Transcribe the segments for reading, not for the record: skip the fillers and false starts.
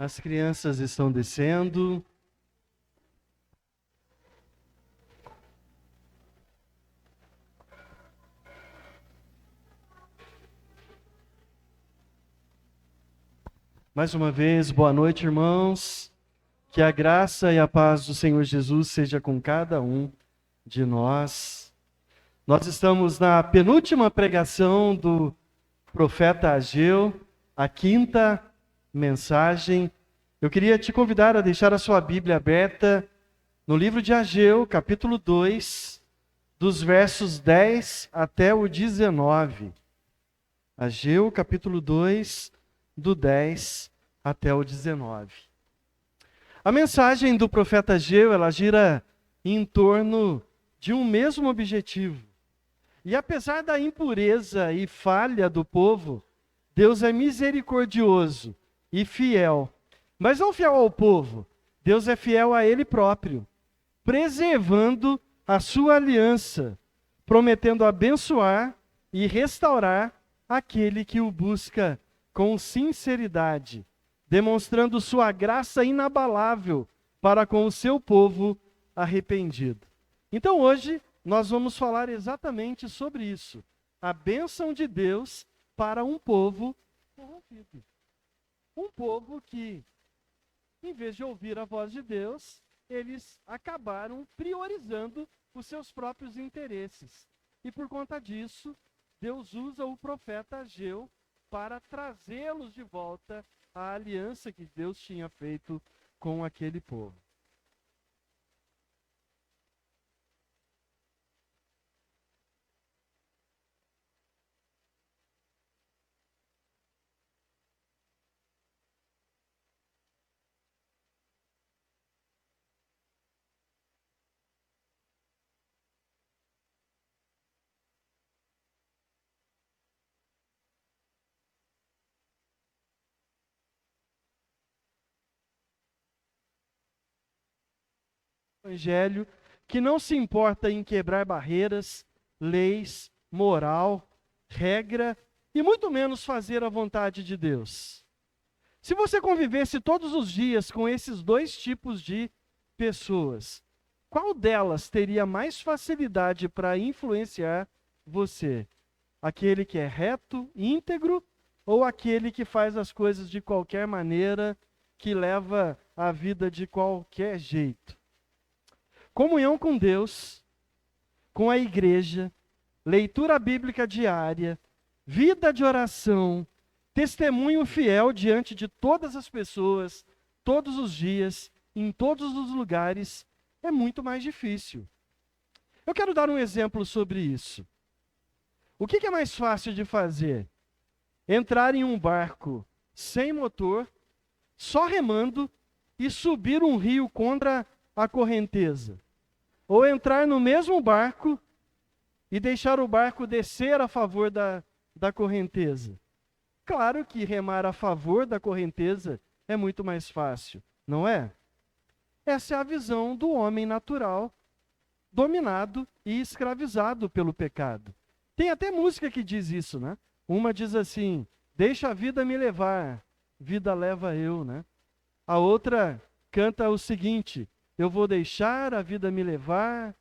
As crianças estão descendo. Mais uma vez, boa noite, irmãos. Que a graça e a paz do Senhor Jesus seja com cada um de nós. Nós estamos na penúltima pregação do profeta Ageu, a quinta mensagem. Eu queria te convidar a deixar a sua Bíblia aberta no livro de Ageu, capítulo 2, dos versos 10 até o 19. Ageu, capítulo 2, do 10 até o 19. A mensagem do profeta Ageu, ela gira em torno de um mesmo objetivo. E apesar da impureza e falha do povo, Deus é misericordioso e fiel. Mas não fiel ao povo, Deus é fiel a Ele próprio, preservando a sua aliança, prometendo abençoar e restaurar aquele que o busca com sinceridade, demonstrando sua graça inabalável para com o seu povo arrependido. Então hoje nós vamos falar exatamente sobre isso, a bênção de Deus para um povo corrompido. Um povo que, em vez de ouvir a voz de Deus, eles acabaram priorizando os seus próprios interesses. E por conta disso, Deus usa o profeta Ageu para trazê-los de volta à aliança que Deus tinha feito com aquele povo. Evangelho que não se importa em quebrar barreiras, leis, moral, regra e muito menos fazer a vontade de Deus. Se você convivesse todos os dias com esses dois tipos de pessoas, qual delas teria mais facilidade para influenciar você? Aquele que é reto, íntegro, ou aquele que faz as coisas de qualquer maneira, que leva a vida de qualquer jeito? Comunhão com Deus, com a igreja, leitura bíblica diária, vida de oração, testemunho fiel diante de todas as pessoas, todos os dias, em todos os lugares, é muito mais difícil. Eu quero dar um exemplo sobre isso. O que é mais fácil de fazer? Entrar em um barco sem motor, só remando e subir um rio contra a correnteza, ou entrar no mesmo barco e deixar o barco descer a favor da correnteza. Claro que remar a favor da correnteza é muito mais fácil, não é? Essa é a visão do homem natural, dominado e escravizado pelo pecado. Tem até música que diz isso, né? Uma diz assim: deixa a vida me levar, vida leva eu, né? A outra canta o seguinte: eu vou deixar a vida me levar,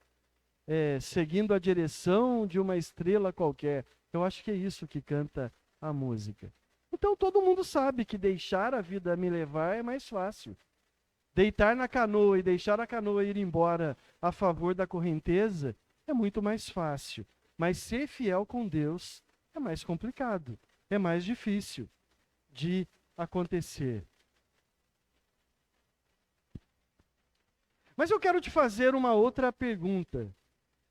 seguindo a direção de uma estrela qualquer. Eu acho que é isso que canta a música. Então todo mundo sabe que deixar a vida me levar é mais fácil. Deitar na canoa e deixar a canoa ir embora a favor da correnteza é muito mais fácil. Mas ser fiel com Deus é mais complicado, é mais difícil de acontecer. Mas eu quero te fazer uma outra pergunta.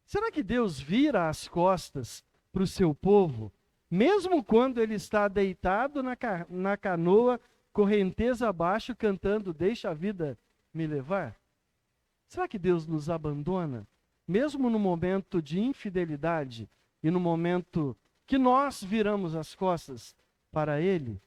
Será que Deus vira as costas para o seu povo, mesmo quando ele está deitado na canoa, correnteza abaixo, cantando deixa a vida me levar? Será que Deus nos abandona, mesmo no momento de infidelidade e no momento que nós viramos as costas para Ele?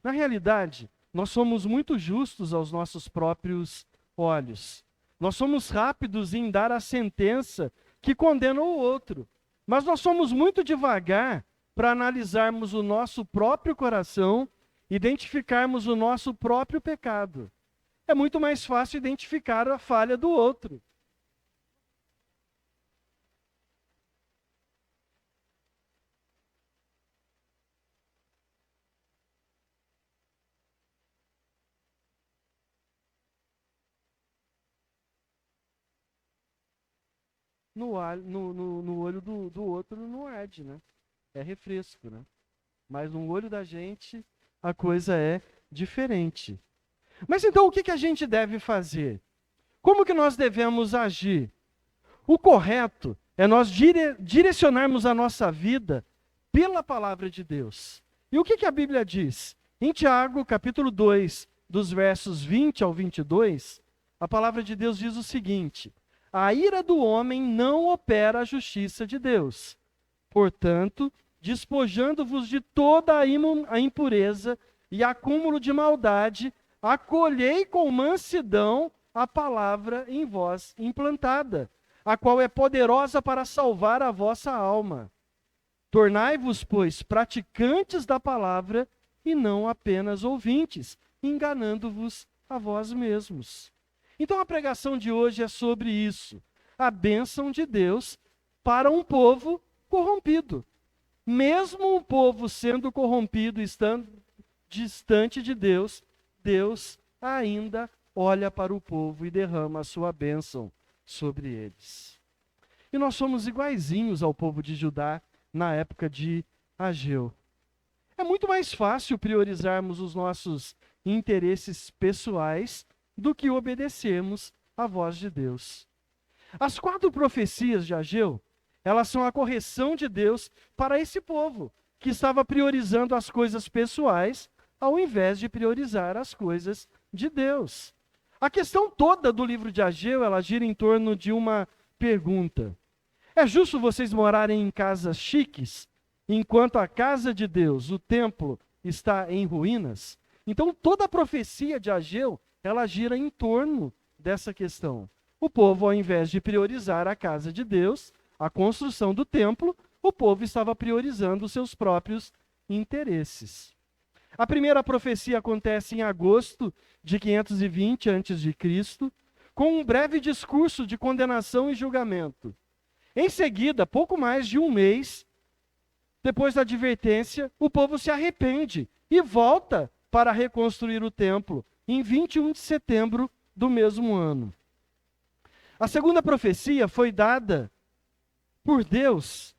Na realidade, nós somos muito justos aos nossos próprios olhos. Nós somos rápidos em dar a sentença que condena o outro, mas nós somos muito devagar para analisarmos o nosso próprio coração identificarmos o nosso próprio pecado. É muito mais fácil identificar a falha do outro. No olho do outro não arde, né? É refresco, né? Mas no olho da gente a coisa é diferente. Mas então o que a gente deve fazer? Como que nós devemos agir? O correto é nós direcionarmos a nossa vida pela palavra de Deus. E o que a Bíblia diz? Em Tiago, capítulo 2, dos versos 20 ao 22, a palavra de Deus diz o seguinte: a ira do homem não opera a justiça de Deus. Portanto, despojando-vos de toda a impureza e acúmulo de maldade, acolhei com mansidão a palavra em vós implantada, a qual é poderosa para salvar a vossa alma. Tornai-vos, pois, praticantes da palavra e não apenas ouvintes, enganando-vos a vós mesmos. Então a pregação de hoje é sobre isso, a bênção de Deus para um povo corrompido. Mesmo o povo sendo corrompido, estando distante de Deus, Deus ainda olha para o povo e derrama a sua bênção sobre eles. E nós somos iguaizinhos ao povo de Judá na época de Ageu. É muito mais fácil priorizarmos os nossos interesses pessoais do que obedecermos à voz de Deus. As 4 profecias de Ageu, elas são a correção de Deus para esse povo, que estava priorizando as coisas pessoais, ao invés de priorizar as coisas de Deus. A questão toda do livro de Ageu, ela gira em torno de uma pergunta. É justo vocês morarem em casas chiques, enquanto a casa de Deus, o templo, está em ruínas? Então toda a profecia de Ageu, ela gira em torno dessa questão. O povo, ao invés de priorizar a casa de Deus, a construção do templo, o povo estava priorizando os seus próprios interesses. A primeira profecia acontece em agosto de 520 a.C., com um breve discurso de condenação e julgamento. Em seguida, pouco mais de um mês, depois da advertência, o povo se arrepende e volta para reconstruir o templo, em 21 de setembro do mesmo ano. A segunda profecia foi dada por Deus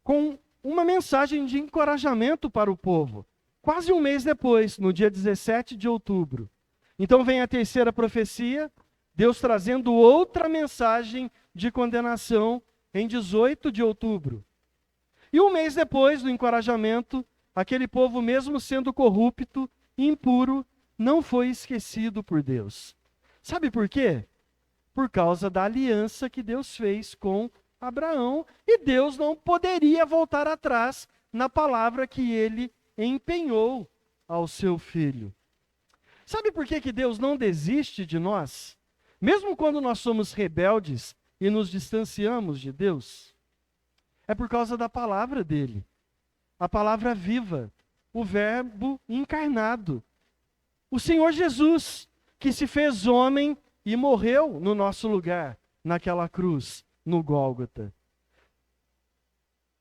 com uma mensagem de encorajamento para o povo, quase um mês depois, no dia 17 de outubro. Então vem a terceira profecia, Deus trazendo outra mensagem de condenação em 18 de outubro. E um mês depois do encorajamento, aquele povo, mesmo sendo corrupto e impuro, não foi esquecido por Deus. Sabe por quê? Por causa da aliança que Deus fez com Abraão, e Deus não poderia voltar atrás na palavra que ele empenhou ao seu filho. Sabe por que Deus não desiste de nós? Mesmo quando nós somos rebeldes e nos distanciamos de Deus? É por causa da palavra dele. A palavra viva, o verbo encarnado. O Senhor Jesus, que se fez homem e morreu no nosso lugar, naquela cruz, no Gólgota.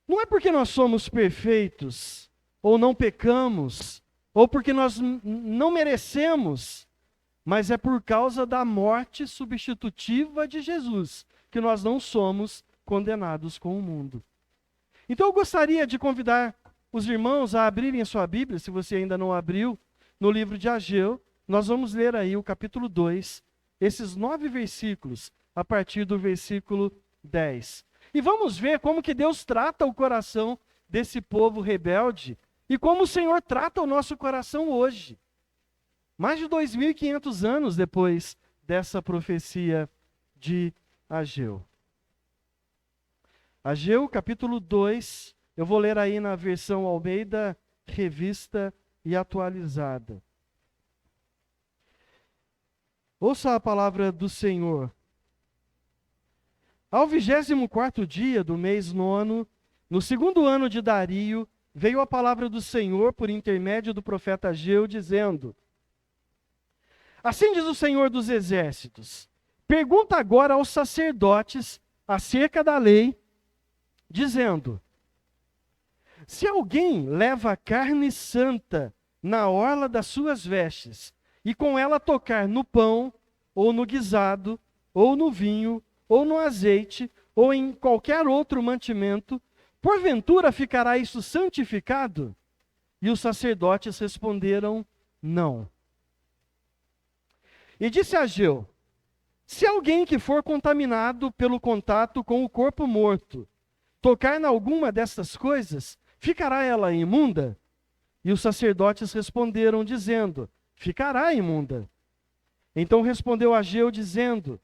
Não é porque nós somos perfeitos, ou não pecamos, ou porque nós não merecemos, mas é por causa da morte substitutiva de Jesus, que nós não somos condenados com o mundo. Então eu gostaria de convidar os irmãos a abrirem a sua Bíblia, se você ainda não abriu, no livro de Ageu. Nós vamos ler aí o capítulo 2, esses 9 versículos, a partir do versículo 10. E vamos ver como que Deus trata o coração desse povo rebelde e como o Senhor trata o nosso coração hoje. Mais de 2.500 anos depois dessa profecia de Ageu. Ageu, capítulo 2, eu vou ler aí na versão Almeida, Revista e Atualizada. Ouça a palavra do Senhor. Ao 24º dia do mês 9, no segundo ano de Dario, veio a palavra do Senhor por intermédio do profeta Ageu, dizendo: assim diz o Senhor dos Exércitos, pergunta agora aos sacerdotes acerca da lei, dizendo: se alguém leva carne santa na orla das suas vestes, e com ela tocar no pão, ou no guisado, ou no vinho, ou no azeite, ou em qualquer outro mantimento, porventura ficará isso santificado? E os sacerdotes responderam: não. E disse Ageu: se alguém que for contaminado pelo contato com o corpo morto, tocar em alguma destas coisas, ficará ela imunda? E os sacerdotes responderam, dizendo: ficará imunda. Então respondeu Ageu, dizendo: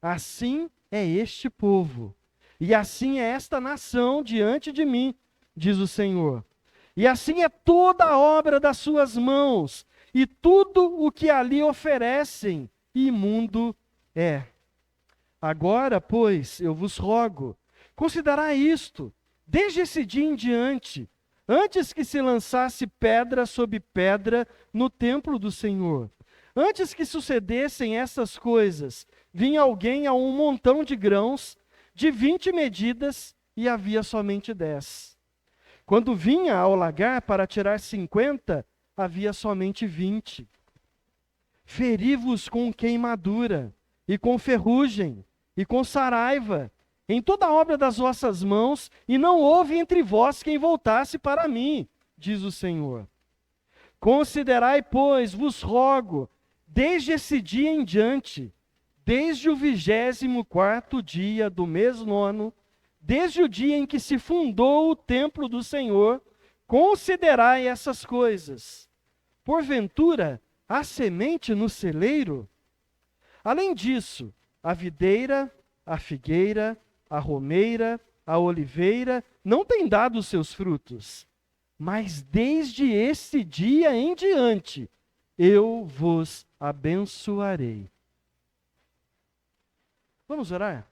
assim é este povo, e assim é esta nação diante de mim, diz o Senhor. E assim é toda a obra das suas mãos, e tudo o que ali oferecem, imundo é. Agora, pois, eu vos rogo, considerai isto, desde esse dia em diante, antes que se lançasse pedra sobre pedra no templo do Senhor. Antes que sucedessem essas coisas, vinha alguém a um montão de grãos, de 20 medidas, e havia somente 10. Quando vinha ao lagar para tirar 50, havia somente 20. Feri-vos com queimadura, e com ferrugem, e com saraiva, em toda a obra das vossas mãos, e não houve entre vós quem voltasse para mim, diz o Senhor. Considerai, pois, vos rogo, desde esse dia em diante, desde o 24º dia do mês 9, desde o dia em que se fundou o templo do Senhor, considerai essas coisas. Porventura, há semente no celeiro? Além disso, a videira, a figueira, a romeira, a oliveira não têm dado os seus frutos. Mas desde esse dia em diante, eu vos abençoarei. Vamos orar?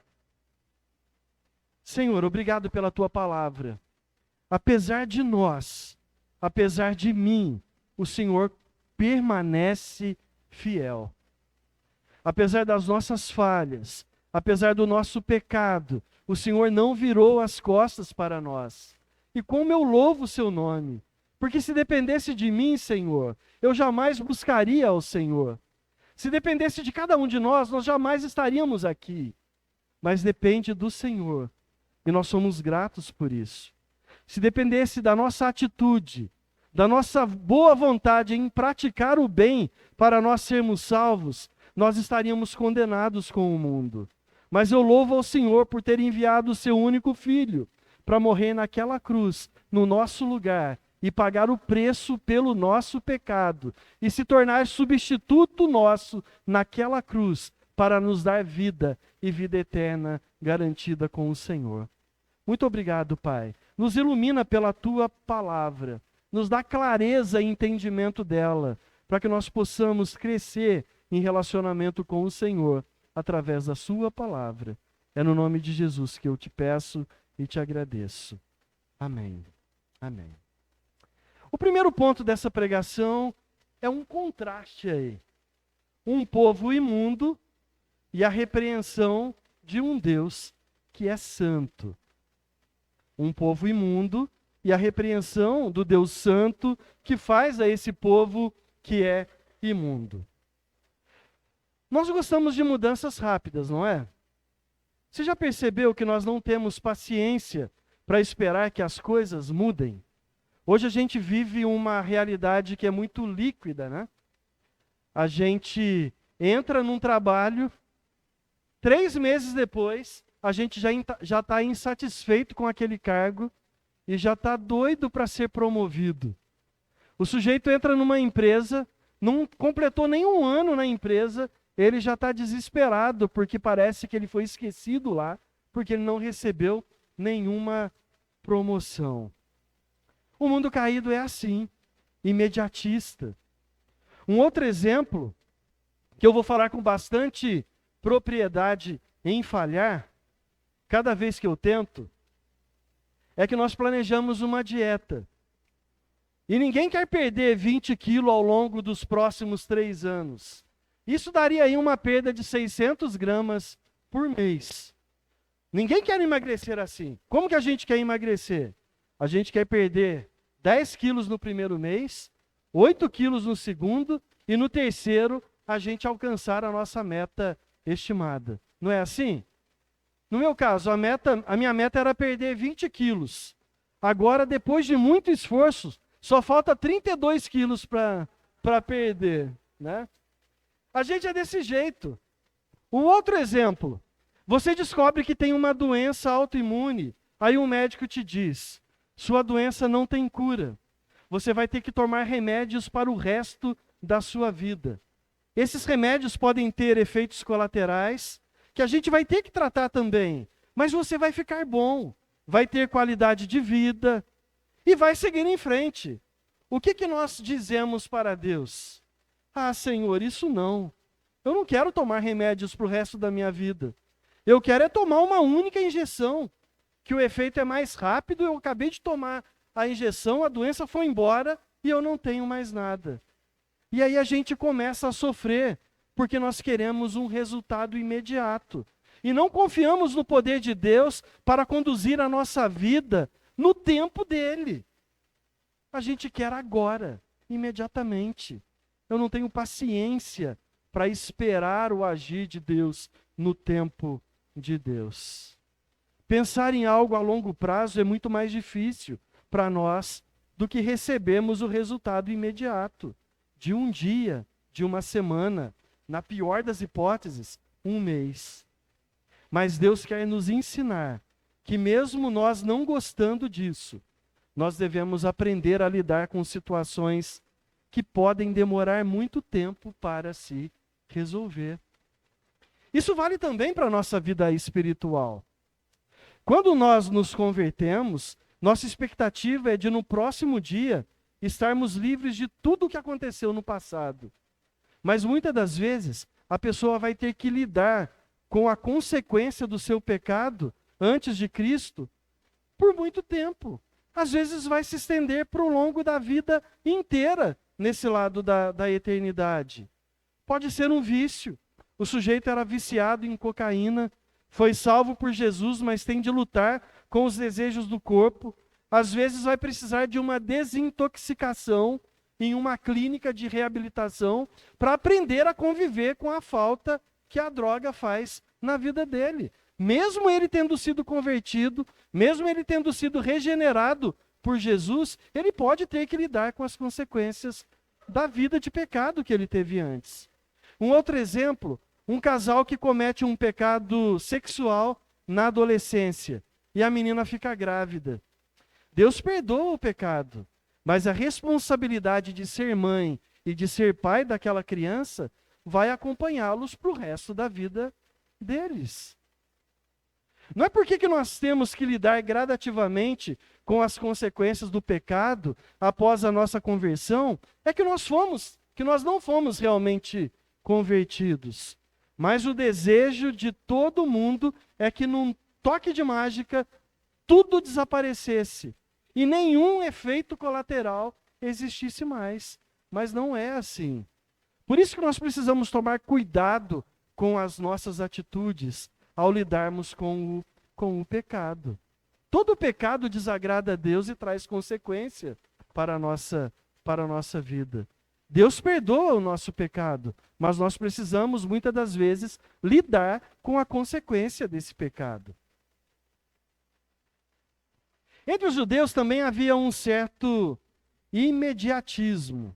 Senhor, obrigado pela tua palavra. Apesar de nós, apesar de mim, o Senhor permanece fiel. Apesar das nossas falhas, apesar do nosso pecado, o Senhor não virou as costas para nós. E como eu louvo o seu nome, porque se dependesse de mim, Senhor, eu jamais buscaria ao Senhor. Se dependesse de cada um de nós, nós jamais estaríamos aqui. Mas depende do Senhor, e nós somos gratos por isso. Se dependesse da nossa atitude, da nossa boa vontade em praticar o bem para nós sermos salvos, nós estaríamos condenados com o mundo. Mas eu louvo ao Senhor por ter enviado o seu único filho para morrer naquela cruz, no nosso lugar, e pagar o preço pelo nosso pecado, e se tornar substituto nosso naquela cruz, para nos dar vida e vida eterna garantida com o Senhor. Muito obrigado, Pai. Nos ilumina pela tua palavra, nos dá clareza e entendimento dela, para que nós possamos crescer em relacionamento com o Senhor, através da sua palavra. É no nome de Jesus que eu te peço e te agradeço. Amém. Amém. O primeiro ponto dessa pregação é um contraste aí. Um povo imundo e a repreensão de um Deus que é santo. Um povo imundo e a repreensão do Deus santo que faz a esse povo que é imundo. Nós gostamos de mudanças rápidas, não é? Você já percebeu que nós não temos paciência para esperar que as coisas mudem? Hoje a gente vive uma realidade que é muito líquida, né? A gente entra num trabalho, 3 meses depois, a gente já está insatisfeito com aquele cargo e já está doido para ser promovido. O sujeito entra numa empresa, não completou nem 1 ano na empresa, ele já está desesperado porque parece que ele foi esquecido lá, porque ele não recebeu nenhuma promoção. O mundo caído é assim, imediatista. Um outro exemplo, que eu vou falar com bastante propriedade em falhar, cada vez que eu tento, é que nós planejamos uma dieta. E ninguém quer perder 20 quilos ao longo dos próximos 3 anos. Isso daria aí uma perda de 600 gramas por mês. Ninguém quer emagrecer assim. Como que a gente quer emagrecer? A gente quer perder 10 quilos no primeiro mês, 8 quilos no segundo, e no terceiro a gente alcançar a nossa meta estimada. Não é assim? No meu caso, a minha meta era perder 20 quilos. Agora, depois de muito esforço, só falta 32 quilos para perder, né? A gente é desse jeito. Um outro exemplo. Você descobre que tem uma doença autoimune. Aí um médico te diz, sua doença não tem cura. Você vai ter que tomar remédios para o resto da sua vida. Esses remédios podem ter efeitos colaterais, que a gente vai ter que tratar também. Mas você vai ficar bom, vai ter qualidade de vida e vai seguir em frente. O que nós dizemos para Deus? Ah, Senhor, isso não. Eu não quero tomar remédios para o resto da minha vida. Eu quero é tomar uma única injeção, que o efeito é mais rápido. Eu acabei de tomar a injeção, a doença foi embora e eu não tenho mais nada. E aí a gente começa a sofrer, porque nós queremos um resultado imediato. E não confiamos no poder de Deus para conduzir a nossa vida no tempo dele. A gente quer agora, imediatamente. Eu não tenho paciência para esperar o agir de Deus no tempo de Deus. Pensar em algo a longo prazo é muito mais difícil para nós do que recebermos o resultado imediato de um dia, de uma semana, na pior das hipóteses, um mês. Mas Deus quer nos ensinar que mesmo nós não gostando disso, nós devemos aprender a lidar com situações que podem demorar muito tempo para se resolver. Isso vale também para a nossa vida espiritual. Quando nós nos convertemos, nossa expectativa é de no próximo dia estarmos livres de tudo o que aconteceu no passado. Mas muitas das vezes a pessoa vai ter que lidar com a consequência do seu pecado antes de Cristo por muito tempo. Às vezes vai se estender para o longo da vida inteira nesse lado da eternidade. Pode ser um vício. O sujeito era viciado em cocaína, foi salvo por Jesus, mas tem de lutar com os desejos do corpo. Às vezes vai precisar de uma desintoxicação em uma clínica de reabilitação para aprender a conviver com a falta que a droga faz na vida dele. Mesmo ele tendo sido convertido, mesmo ele tendo sido regenerado por Jesus, ele pode ter que lidar com as consequências da vida de pecado que ele teve antes. Um outro exemplo, um casal que comete um pecado sexual na adolescência e a menina fica grávida. Deus perdoa o pecado, mas a responsabilidade de ser mãe e de ser pai daquela criança vai acompanhá-los para o resto da vida deles. Não é porque que nós temos que lidar gradativamente com as consequências do pecado após a nossa conversão, é que nós não fomos realmente convertidos. Mas o desejo de todo mundo é que num toque de mágica tudo desaparecesse e nenhum efeito colateral existisse mais. Mas não é assim. Por isso que nós precisamos tomar cuidado com as nossas atitudes ao lidarmos com o pecado. Todo pecado desagrada a Deus e traz consequência para a nossa vida. Deus perdoa o nosso pecado, mas nós precisamos, muitas das vezes, lidar com a consequência desse pecado. Entre os judeus também havia um certo imediatismo.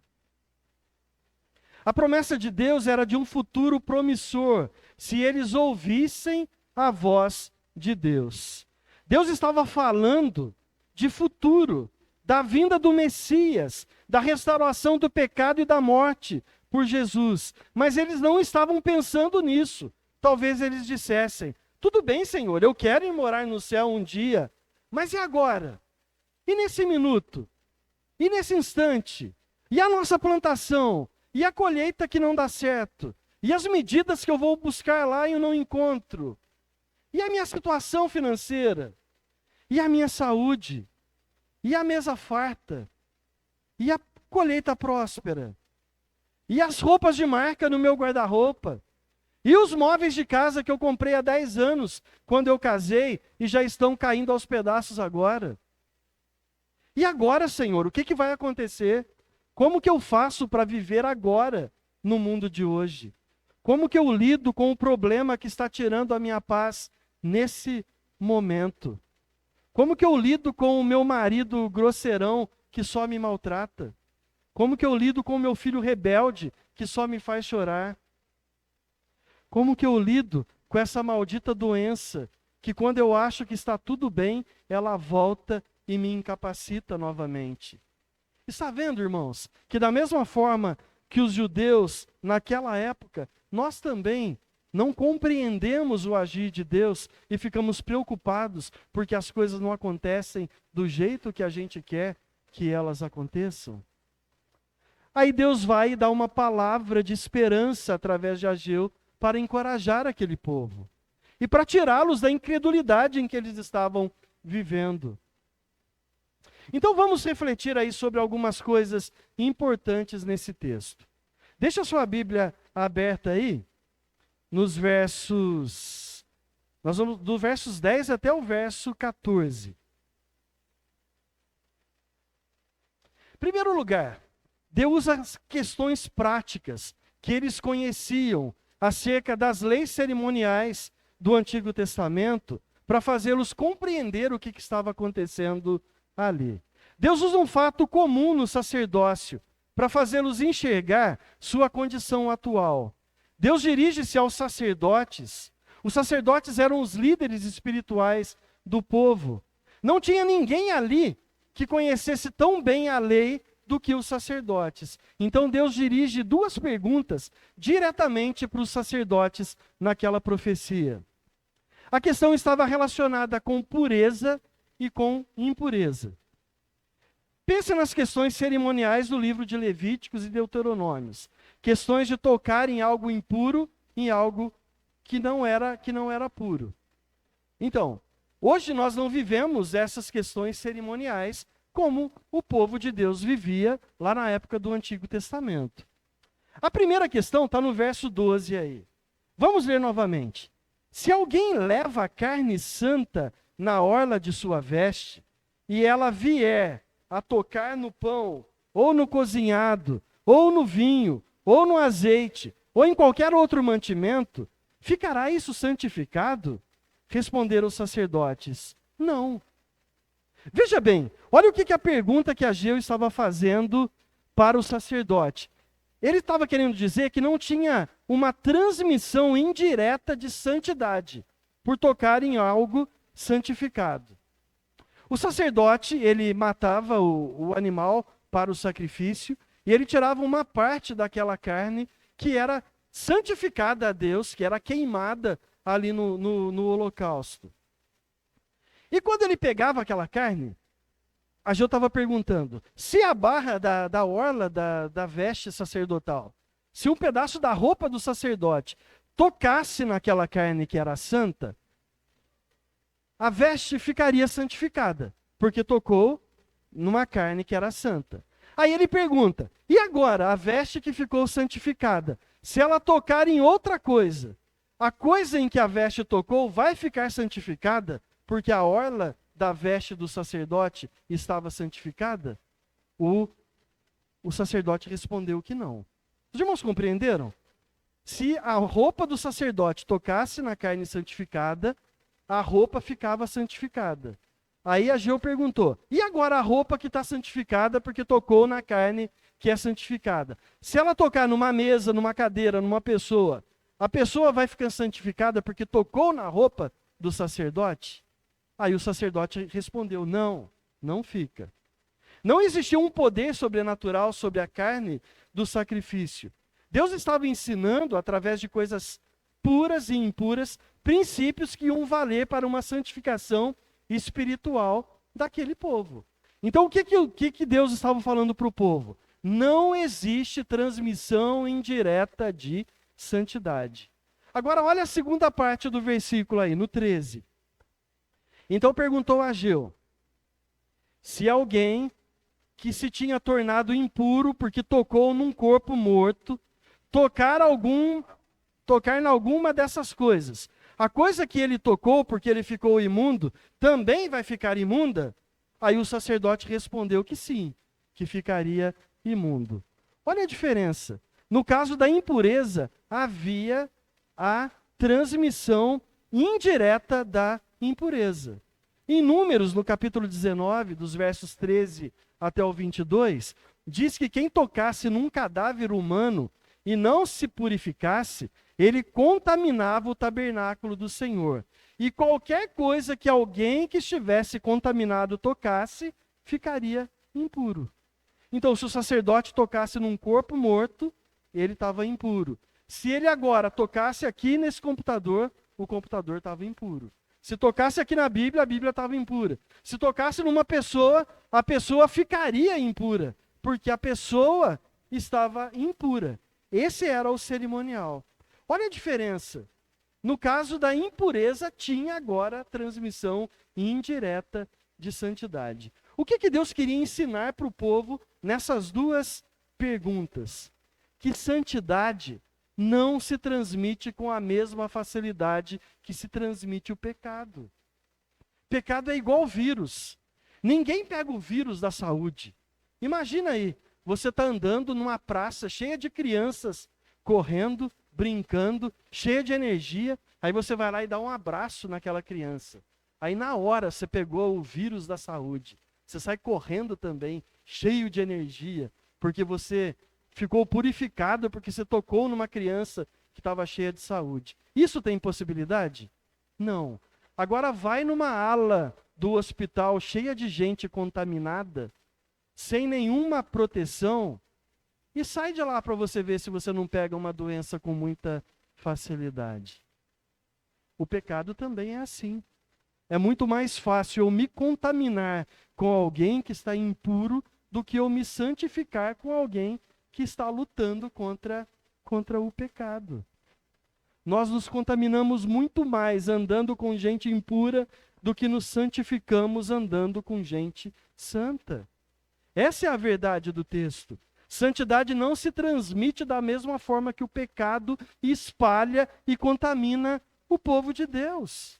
A promessa de Deus era de um futuro promissor, se eles ouvissem a voz de Deus. Deus estava falando de futuro, da vinda do Messias, da restauração do pecado e da morte por Jesus. Mas eles não estavam pensando nisso. Talvez eles dissessem, tudo bem, Senhor, eu quero ir morar no céu um dia, mas e agora? E nesse minuto? E nesse instante? E a nossa plantação? E a colheita que não dá certo? E as medidas que eu vou buscar lá e eu não encontro? E a minha situação financeira? E a minha saúde? E a mesa farta? E a colheita próspera? E as roupas de marca no meu guarda-roupa? E os móveis de casa que eu comprei há 10 anos, quando eu casei, e já estão caindo aos pedaços agora? E agora, Senhor, o que vai acontecer? Como que eu faço para viver agora no mundo de hoje? Como que eu lido com o problema que está tirando a minha paz nesse momento? Como que eu lido com o meu marido grosseirão que só me maltrata? Como que eu lido com o meu filho rebelde que só me faz chorar? Como que eu lido com essa maldita doença que quando eu acho que está tudo bem, ela volta e me incapacita novamente? Está vendo, irmãos, que da mesma forma que os judeus naquela época, nós também não compreendemos o agir de Deus e ficamos preocupados porque as coisas não acontecem do jeito que a gente quer que elas aconteçam. Aí Deus vai dar uma palavra de esperança através de Ageu para encorajar aquele povo e para tirá-los da incredulidade em que eles estavam vivendo. Então vamos refletir aí sobre algumas coisas importantes nesse texto. Deixa a sua Bíblia aberta aí, nos versos, nós vamos do versos 10 até o verso 14. Em primeiro lugar, Deus usa as questões práticas que eles conheciam acerca das leis cerimoniais do Antigo Testamento para fazê-los compreender o que estava acontecendo ali. Deus usa um fato comum no sacerdócio para fazê-los enxergar sua condição atual. Deus dirige-se aos sacerdotes. Os sacerdotes eram os líderes espirituais do povo. Não tinha ninguém ali que conhecesse tão bem a lei do que os sacerdotes. Então Deus dirige duas perguntas diretamente para os sacerdotes naquela profecia. A questão estava relacionada com pureza e com impureza. Pense nas questões cerimoniais do livro de Levíticos e Deuteronômios. Questões de tocar em algo impuro, em algo que não era puro. Então, hoje nós não vivemos essas questões cerimoniais como o povo de Deus vivia lá na época do Antigo Testamento. A primeira questão está no verso 12 aí. Vamos ler novamente. Se alguém leva a carne santa na orla de sua veste, e ela vier a tocar no pão, ou no cozinhado, ou no vinho, ou no azeite, ou em qualquer outro mantimento, ficará isso santificado? Responderam os sacerdotes, não. Veja bem, olha o que a pergunta que Ageu estava fazendo para o sacerdote. Ele estava querendo dizer que não tinha uma transmissão indireta de santidade, por tocar em algo santificado. O sacerdote, ele matava o animal para o sacrifício, e ele tirava uma parte daquela carne que era santificada a Deus, que era queimada ali no holocausto. E quando ele pegava aquela carne, Ageu estava perguntando, se a barra da orla da veste sacerdotal, se um pedaço da roupa do sacerdote tocasse naquela carne que era santa, a veste ficaria santificada, porque tocou numa carne que era santa. Aí ele pergunta, e agora a veste que ficou santificada, se ela tocar em outra coisa, a coisa em que a veste tocou vai ficar santificada, porque a orla da veste do sacerdote estava santificada? O sacerdote respondeu que não. Os irmãos compreenderam? Se a roupa do sacerdote tocasse na carne santificada, a roupa ficava santificada. Aí Ageu perguntou, e agora a roupa que está santificada porque tocou na carne que é santificada? Se ela tocar numa mesa, numa cadeira, numa pessoa, a pessoa vai ficar santificada porque tocou na roupa do sacerdote? Aí o sacerdote respondeu, não, não fica. Não existia um poder sobrenatural sobre a carne do sacrifício. Deus estava ensinando, através de coisas puras e impuras, princípios que iam valer para uma santificação espiritual daquele povo. Então o que Deus estava falando para o povo? Não existe transmissão indireta de santidade. Agora olha a segunda parte do versículo aí, no 13. Então perguntou a Ageu, se alguém que se tinha tornado impuro porque tocou num corpo morto, tocar em alguma dessas coisas. A coisa que ele tocou, porque ele ficou imundo, também vai ficar imunda? Aí o sacerdote respondeu que sim, que ficaria imundo. Olha a diferença. No caso da impureza, havia a transmissão indireta da impureza. Em Números, no capítulo 19, dos versos 13 até o 22, diz que quem tocasse num cadáver humano e não se purificasse, ele contaminava o tabernáculo do Senhor. E qualquer coisa que alguém que estivesse contaminado tocasse, ficaria impuro. Então, se o sacerdote tocasse num corpo morto, ele estava impuro. Se ele agora tocasse aqui nesse computador, o computador estava impuro. Se tocasse aqui na Bíblia, a Bíblia estava impura. Se tocasse numa pessoa, a pessoa ficaria impura, porque a pessoa estava impura. Esse era o cerimonial. Olha a diferença. No caso da impureza, tinha agora transmissão indireta de santidade. O que Deus queria ensinar para o povo nessas duas perguntas? Que santidade não se transmite com a mesma facilidade que se transmite o pecado. Pecado é igual vírus. Ninguém pega o vírus da saúde. Imagina aí, você está andando numa praça cheia de crianças, correndo, brincando, cheia de energia, aí você vai lá e dá um abraço naquela criança. Aí na hora você pegou o vírus da saúde. Você sai correndo também, cheio de energia, porque você ficou purificado, porque você tocou numa criança que estava cheia de saúde. Isso tem possibilidade? Não. Agora vai numa ala do hospital cheia de gente contaminada, sem nenhuma proteção, e sai de lá para você ver se você não pega uma doença com muita facilidade. O pecado também é assim. É muito mais fácil eu me contaminar com alguém que está impuro do que eu me santificar com alguém que está lutando contra o pecado. Nós nos contaminamos muito mais andando com gente impura do que nos santificamos andando com gente santa. Essa é a verdade do texto. Santidade não se transmite da mesma forma que o pecado espalha e contamina o povo de Deus.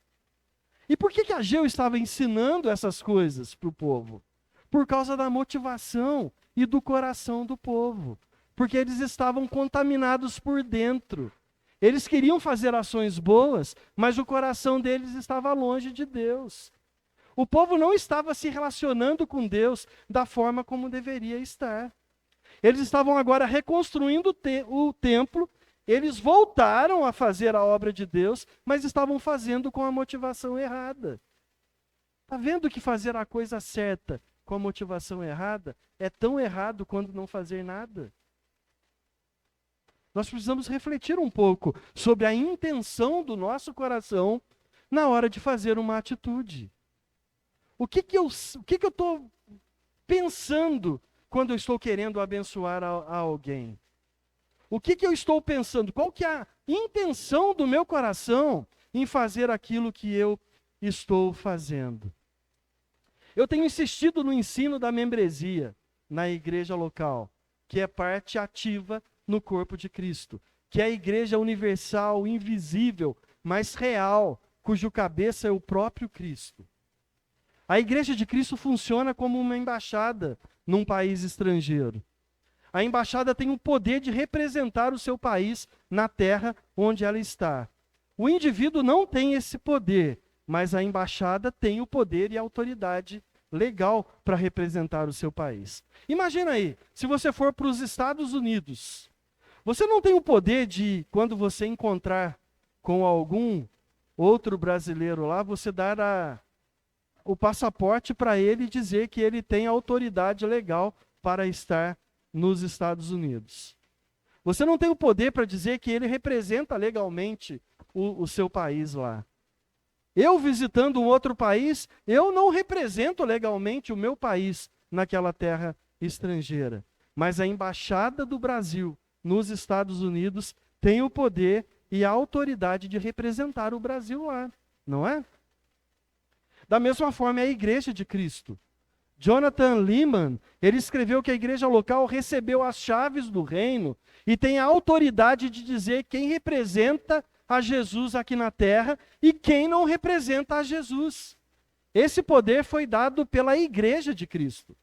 E por que Ageu estava ensinando essas coisas para o povo? Por causa da motivação e do coração do povo. Porque eles estavam contaminados por dentro. Eles queriam fazer ações boas, mas o coração deles estava longe de Deus. O povo não estava se relacionando com Deus da forma como deveria estar. Eles estavam agora reconstruindo o templo, eles voltaram a fazer a obra de Deus, mas estavam fazendo com a motivação errada. Está vendo que fazer a coisa certa com a motivação errada é tão errado quanto não fazer nada? Nós precisamos refletir um pouco sobre a intenção do nosso coração na hora de fazer uma atitude. O que eu estou pensando quando eu estou querendo abençoar a alguém? O que eu estou pensando? Qual que é a intenção do meu coração em fazer aquilo que eu estou fazendo? Eu tenho insistido no ensino da membresia na igreja local, que é parte ativa no corpo de Cristo, que é a igreja universal, invisível, mas real, cujo cabeça é o próprio Cristo. A igreja de Cristo funciona como uma embaixada num país estrangeiro. A embaixada tem o poder de representar o seu país na terra onde ela está. O indivíduo não tem esse poder, mas a embaixada tem o poder e a autoridade legal para representar o seu país. Imagina aí, se você for para os Estados Unidos, você não tem o poder de, quando você encontrar com algum outro brasileiro lá, você dar o passaporte para ele e dizer que ele tem autoridade legal para estar nos Estados Unidos. Você não tem o poder para dizer que ele representa legalmente o seu país lá. Eu visitando um outro país, eu não represento legalmente o meu país naquela terra estrangeira. Mas a embaixada do Brasil nos Estados Unidos tem o poder e a autoridade de representar o Brasil lá, não é? Da mesma forma é a igreja de Cristo. Jonathan Leeman, ele escreveu que a igreja local recebeu as chaves do reino e tem a autoridade de dizer quem representa a Jesus aqui na terra e quem não representa a Jesus. Esse poder foi dado pela igreja de Cristo.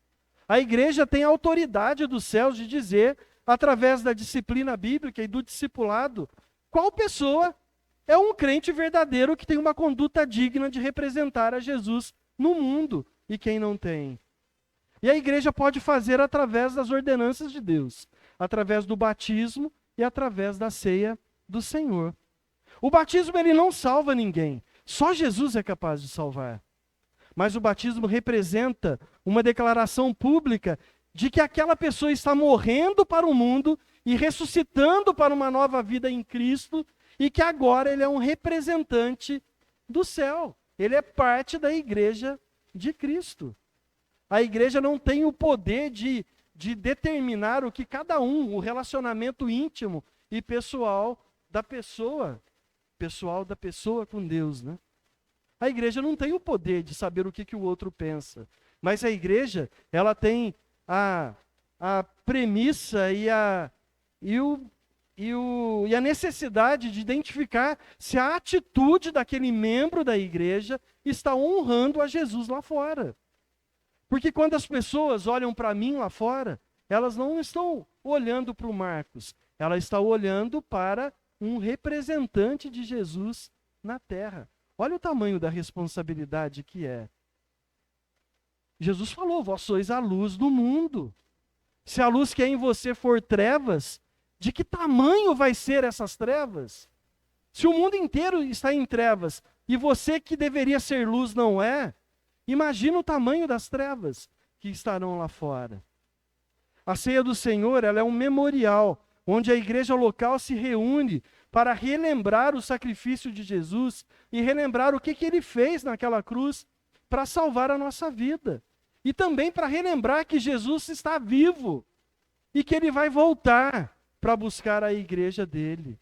A igreja tem a autoridade dos céus de dizer, através da disciplina bíblica e do discipulado, qual pessoa é um crente verdadeiro que tem uma conduta digna de representar a Jesus no mundo e quem não tem. E a igreja pode fazer através das ordenanças de Deus, através do batismo e através da ceia do Senhor. O batismo ele não salva ninguém, só Jesus é capaz de salvar. Mas o batismo representa uma declaração pública de que aquela pessoa está morrendo para o mundo e ressuscitando para uma nova vida em Cristo e que agora ele é um representante do céu. Ele é parte da igreja de Cristo. A igreja não tem o poder de determinar o que cada um, o relacionamento íntimo e pessoal da pessoa com Deus, né? A igreja não tem o poder de saber o que o outro pensa, mas a igreja, ela tem a premissa e a necessidade de identificar se a atitude daquele membro da igreja está honrando a Jesus lá fora. Porque quando as pessoas olham para mim lá fora, elas não estão olhando para o Marcos, elas estão olhando para um representante de Jesus na terra. Olha o tamanho da responsabilidade que é. Jesus falou, vós sois a luz do mundo. Se a luz que é em você for trevas, de que tamanho vai ser essas trevas? Se o mundo inteiro está em trevas e você que deveria ser luz não é, imagina o tamanho das trevas que estarão lá fora. A ceia do Senhor, ela é um memorial, onde a igreja local se reúne para relembrar o sacrifício de Jesus e relembrar o que ele fez naquela cruz para salvar a nossa vida. E também para relembrar que Jesus está vivo e que ele vai voltar para buscar a igreja dele.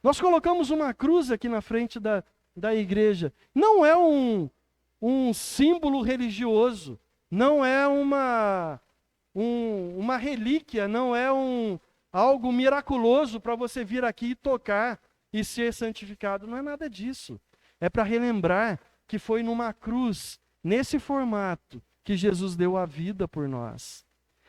Nós colocamos uma cruz aqui na frente da igreja. Não é um símbolo religioso, não é uma relíquia, não é algo miraculoso para você vir aqui e tocar e ser santificado. Não é nada disso. É para relembrar que foi numa cruz, nesse formato, que Jesus deu a vida por nós.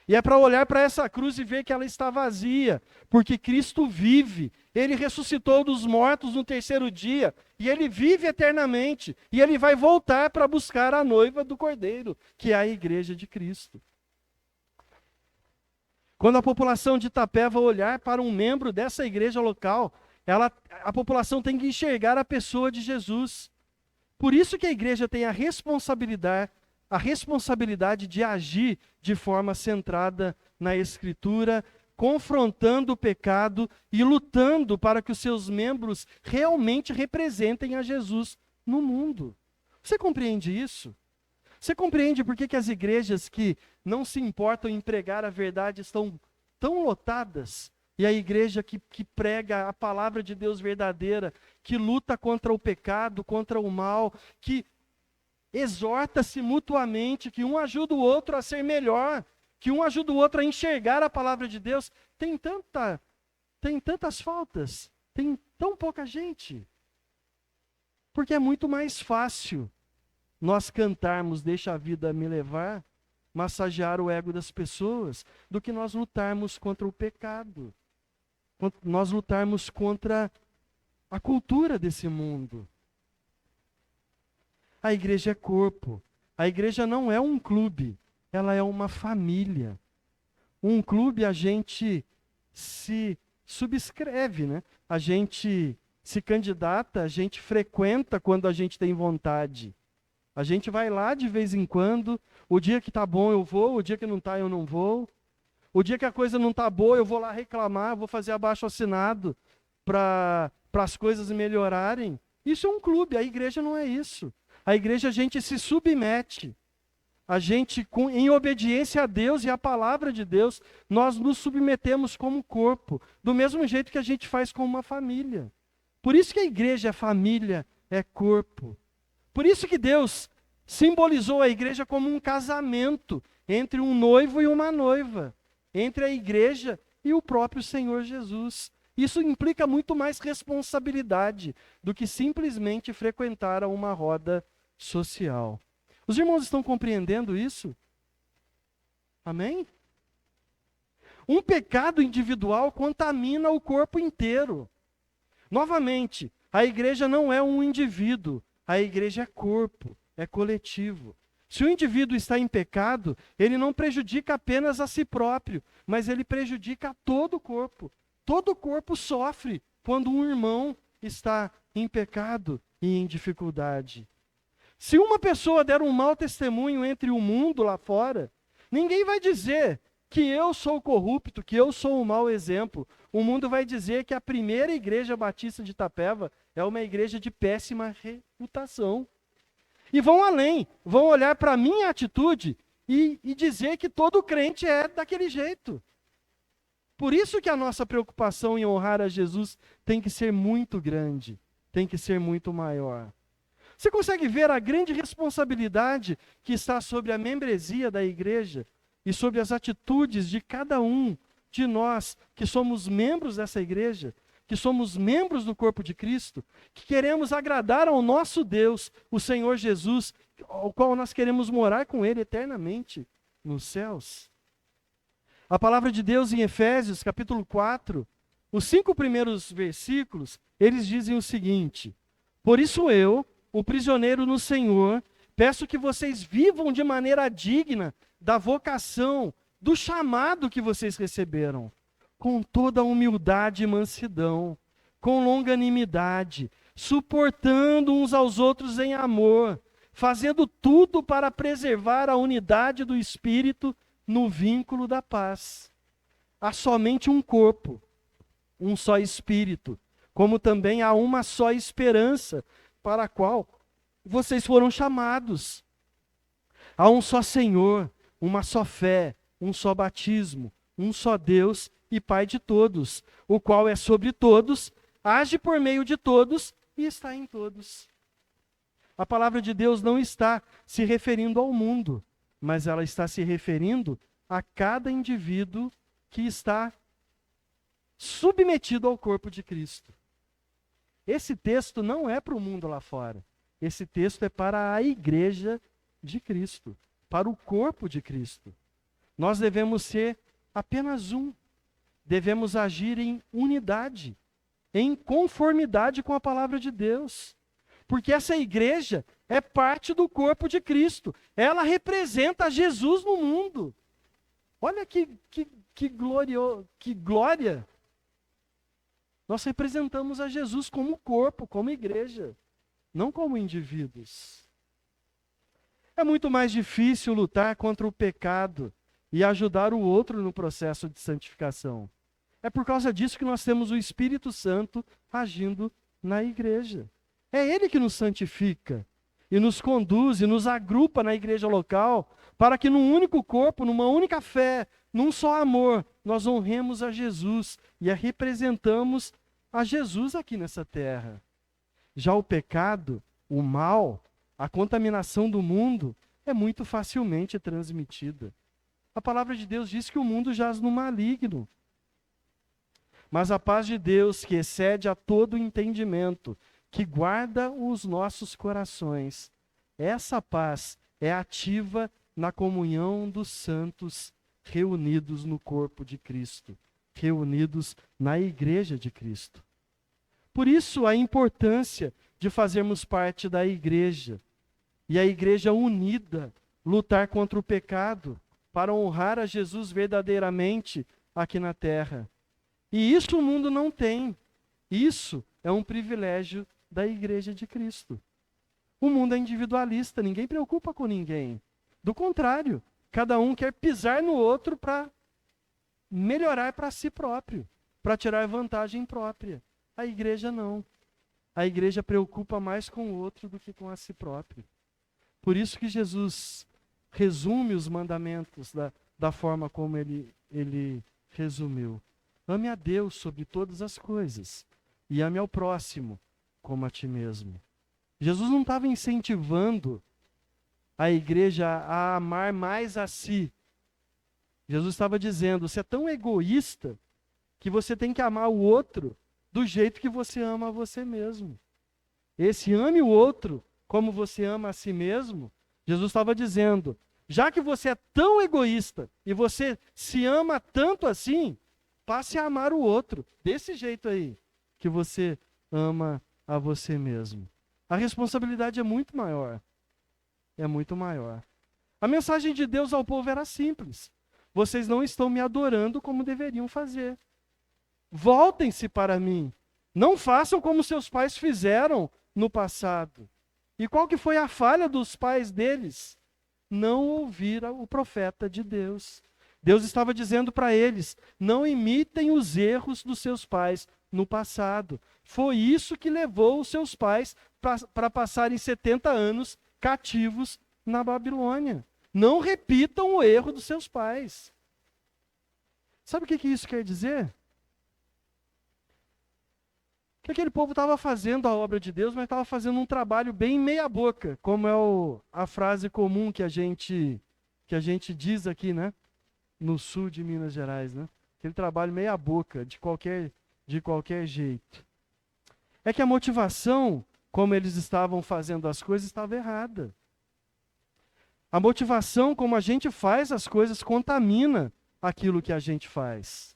E é para olhar para essa cruz e ver que ela está vazia, porque Cristo vive. Ele ressuscitou dos mortos no terceiro dia, e ele vive eternamente, e ele vai voltar para buscar a noiva do Cordeiro, que é a igreja de Cristo. Quando a população de Itapeva olhar para um membro dessa igreja local, a população tem que enxergar a pessoa de Jesus. Por isso que a igreja tem a responsabilidade de agir de forma centrada na Escritura, confrontando o pecado e lutando para que os seus membros realmente representem a Jesus no mundo. Você compreende isso? Você compreende por que as igrejas que não se importam em pregar a verdade estão tão lotadas? E a igreja que prega a palavra de Deus verdadeira, que luta contra o pecado, contra o mal, que exorta-se mutuamente, que um ajuda o outro a ser melhor, que um ajuda o outro a enxergar a palavra de Deus, tem tantas faltas, tem tão pouca gente. Porque é muito mais fácil nós cantarmos "Deixa a vida me levar", massagear o ego das pessoas, do que nós lutarmos contra o pecado, nós lutarmos contra a cultura desse mundo. A igreja é corpo. A igreja não é um clube, ela é uma família. Um clube a gente se subscreve, né? A gente se candidata, a gente frequenta quando a gente tem vontade. A gente vai lá de vez em quando, o dia que tá bom eu vou, o dia que não tá eu não vou. O dia que a coisa não tá boa eu vou lá reclamar, vou fazer abaixo-assinado para as coisas melhorarem. Isso é um clube, a igreja não é isso. A igreja a gente se submete. A gente, em obediência a Deus e à palavra de Deus, nós nos submetemos como corpo, do mesmo jeito que a gente faz com uma família. Por isso que a igreja é família, é corpo. Por isso que Deus simbolizou a igreja como um casamento entre um noivo e uma noiva, entre a igreja e o próprio Senhor Jesus. Isso implica muito mais responsabilidade do que simplesmente frequentar uma roda social. Os irmãos estão compreendendo isso? Amém? Um pecado individual contamina o corpo inteiro. Novamente, a igreja não é um indivíduo, a igreja é corpo, é coletivo. Se o indivíduo está em pecado, ele não prejudica apenas a si próprio, mas ele prejudica a todo o corpo. Todo o corpo sofre quando um irmão está em pecado e em dificuldade. Se uma pessoa der um mau testemunho entre o mundo lá fora, ninguém vai dizer que eu sou corrupto, que eu sou um mau exemplo. O mundo vai dizer que a primeira igreja batista de Itapeva é uma igreja de péssima reputação. E vão além, vão olhar para a minha atitude e dizer que todo crente é daquele jeito. Por isso que a nossa preocupação em honrar a Jesus tem que ser muito grande, tem que ser muito maior. Você consegue ver a grande responsabilidade que está sobre a membresia da igreja e sobre as atitudes de cada um de nós que somos membros dessa igreja, que somos membros do corpo de Cristo, que queremos agradar ao nosso Deus, o Senhor Jesus, ao qual nós queremos morar com Ele eternamente nos céus. A palavra de Deus em Efésios, capítulo 4, os 5 primeiros versículos, eles dizem o seguinte: por isso eu, o prisioneiro no Senhor, peço que vocês vivam de maneira digna da vocação, do chamado que vocês receberam, com toda humildade e mansidão, com longanimidade, suportando uns aos outros em amor, fazendo tudo para preservar a unidade do Espírito no vínculo da paz. Há somente um corpo, um só Espírito, como também há uma só esperança para a qual vocês foram chamados. Há um só Senhor, uma só fé, um só batismo, um só Deus e Pai de todos, o qual é sobre todos, age por meio de todos e está em todos. A palavra de Deus não está se referindo ao mundo, mas ela está se referindo a cada indivíduo que está submetido ao corpo de Cristo. Esse texto não é para o mundo lá fora. Esse texto é para a igreja de Cristo, para o corpo de Cristo. Nós devemos ser apenas um. Devemos agir em unidade, em conformidade com a palavra de Deus. Porque essa igreja é parte do corpo de Cristo. Ela representa Jesus no mundo. Olha que glória! Nós representamos a Jesus como corpo, como igreja, não como indivíduos. É muito mais difícil lutar contra o pecado e ajudar o outro no processo de santificação. É por causa disso que nós temos o Espírito Santo agindo na igreja. É Ele que nos santifica e nos conduz e nos agrupa na igreja local para que num único corpo, numa única fé, num só amor, nós honremos a Jesus e a representamos a Jesus aqui nessa terra. Já o pecado, o mal, a contaminação do mundo é muito facilmente transmitida. A palavra de Deus diz que o mundo jaz no maligno. Mas a paz de Deus, que excede a todo entendimento, que guarda os nossos corações, essa paz é ativa na comunhão dos santos reunidos no corpo de Cristo, reunidos na igreja de Cristo. Por isso a importância de fazermos parte da igreja, e a igreja unida, lutar contra o pecado, para honrar a Jesus verdadeiramente aqui na terra. E isso o mundo não tem. Isso é um privilégio da igreja de Cristo. O mundo é individualista, ninguém preocupa com ninguém. Do contrário, cada um quer pisar no outro para melhorar para si próprio, para tirar vantagem própria. A igreja não. A igreja preocupa mais com o outro do que com a si próprio. Por isso que Jesus resume os mandamentos da forma como ele resumiu. Ame a Deus sobre todas as coisas e ame ao próximo como a ti mesmo. Jesus não estava incentivando a igreja a amar mais a si. Jesus estava dizendo, você é tão egoísta que você tem que amar o outro do jeito que você ama a você mesmo. Esse ame o outro como você ama a si mesmo, Jesus estava dizendo, já que você é tão egoísta e você se ama tanto assim, passe a amar o outro, desse jeito aí, que você ama a você mesmo. A responsabilidade é muito maior. É muito maior. A mensagem de Deus ao povo era simples. Vocês não estão me adorando como deveriam fazer. Voltem-se para mim. Não façam como seus pais fizeram no passado. E qual que foi a falha dos pais deles? Não ouviram o profeta de Deus. Deus estava dizendo para eles, não imitem os erros dos seus pais no passado. Foi isso que levou os seus pais para passarem 70 anos cativos na Babilônia. Não repitam o erro dos seus pais. Sabe o que isso quer dizer? Que aquele povo estava fazendo a obra de Deus, mas estava fazendo um trabalho bem meia boca, como é a frase comum que a gente diz aqui, né? No sul de Minas Gerais, né? Aquele trabalho meia boca, de qualquer jeito. É que a motivação, como eles estavam fazendo as coisas, estava errada. A motivação, como a gente faz as coisas, contamina aquilo que a gente faz.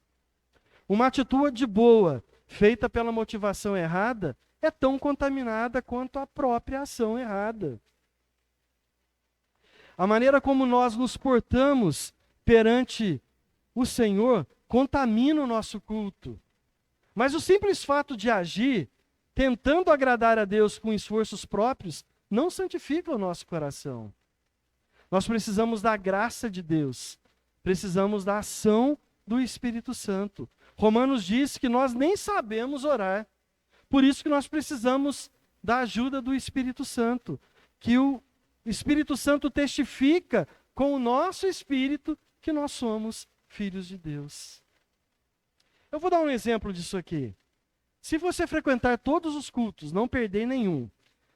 Uma atitude boa, feita pela motivação errada, é tão contaminada quanto a própria ação errada. A maneira como nós nos portamos perante o Senhor contamina o nosso culto. Mas o simples fato de agir, tentando agradar a Deus com esforços próprios, não santifica o nosso coração. Nós precisamos da graça de Deus, precisamos da ação do Espírito Santo. Romanos diz que nós nem sabemos orar, por isso que nós precisamos da ajuda do Espírito Santo, que o Espírito Santo testifica com o nosso espírito que nós somos filhos de Deus. Eu vou dar um exemplo disso aqui. Se você frequentar todos os cultos, não perder nenhum,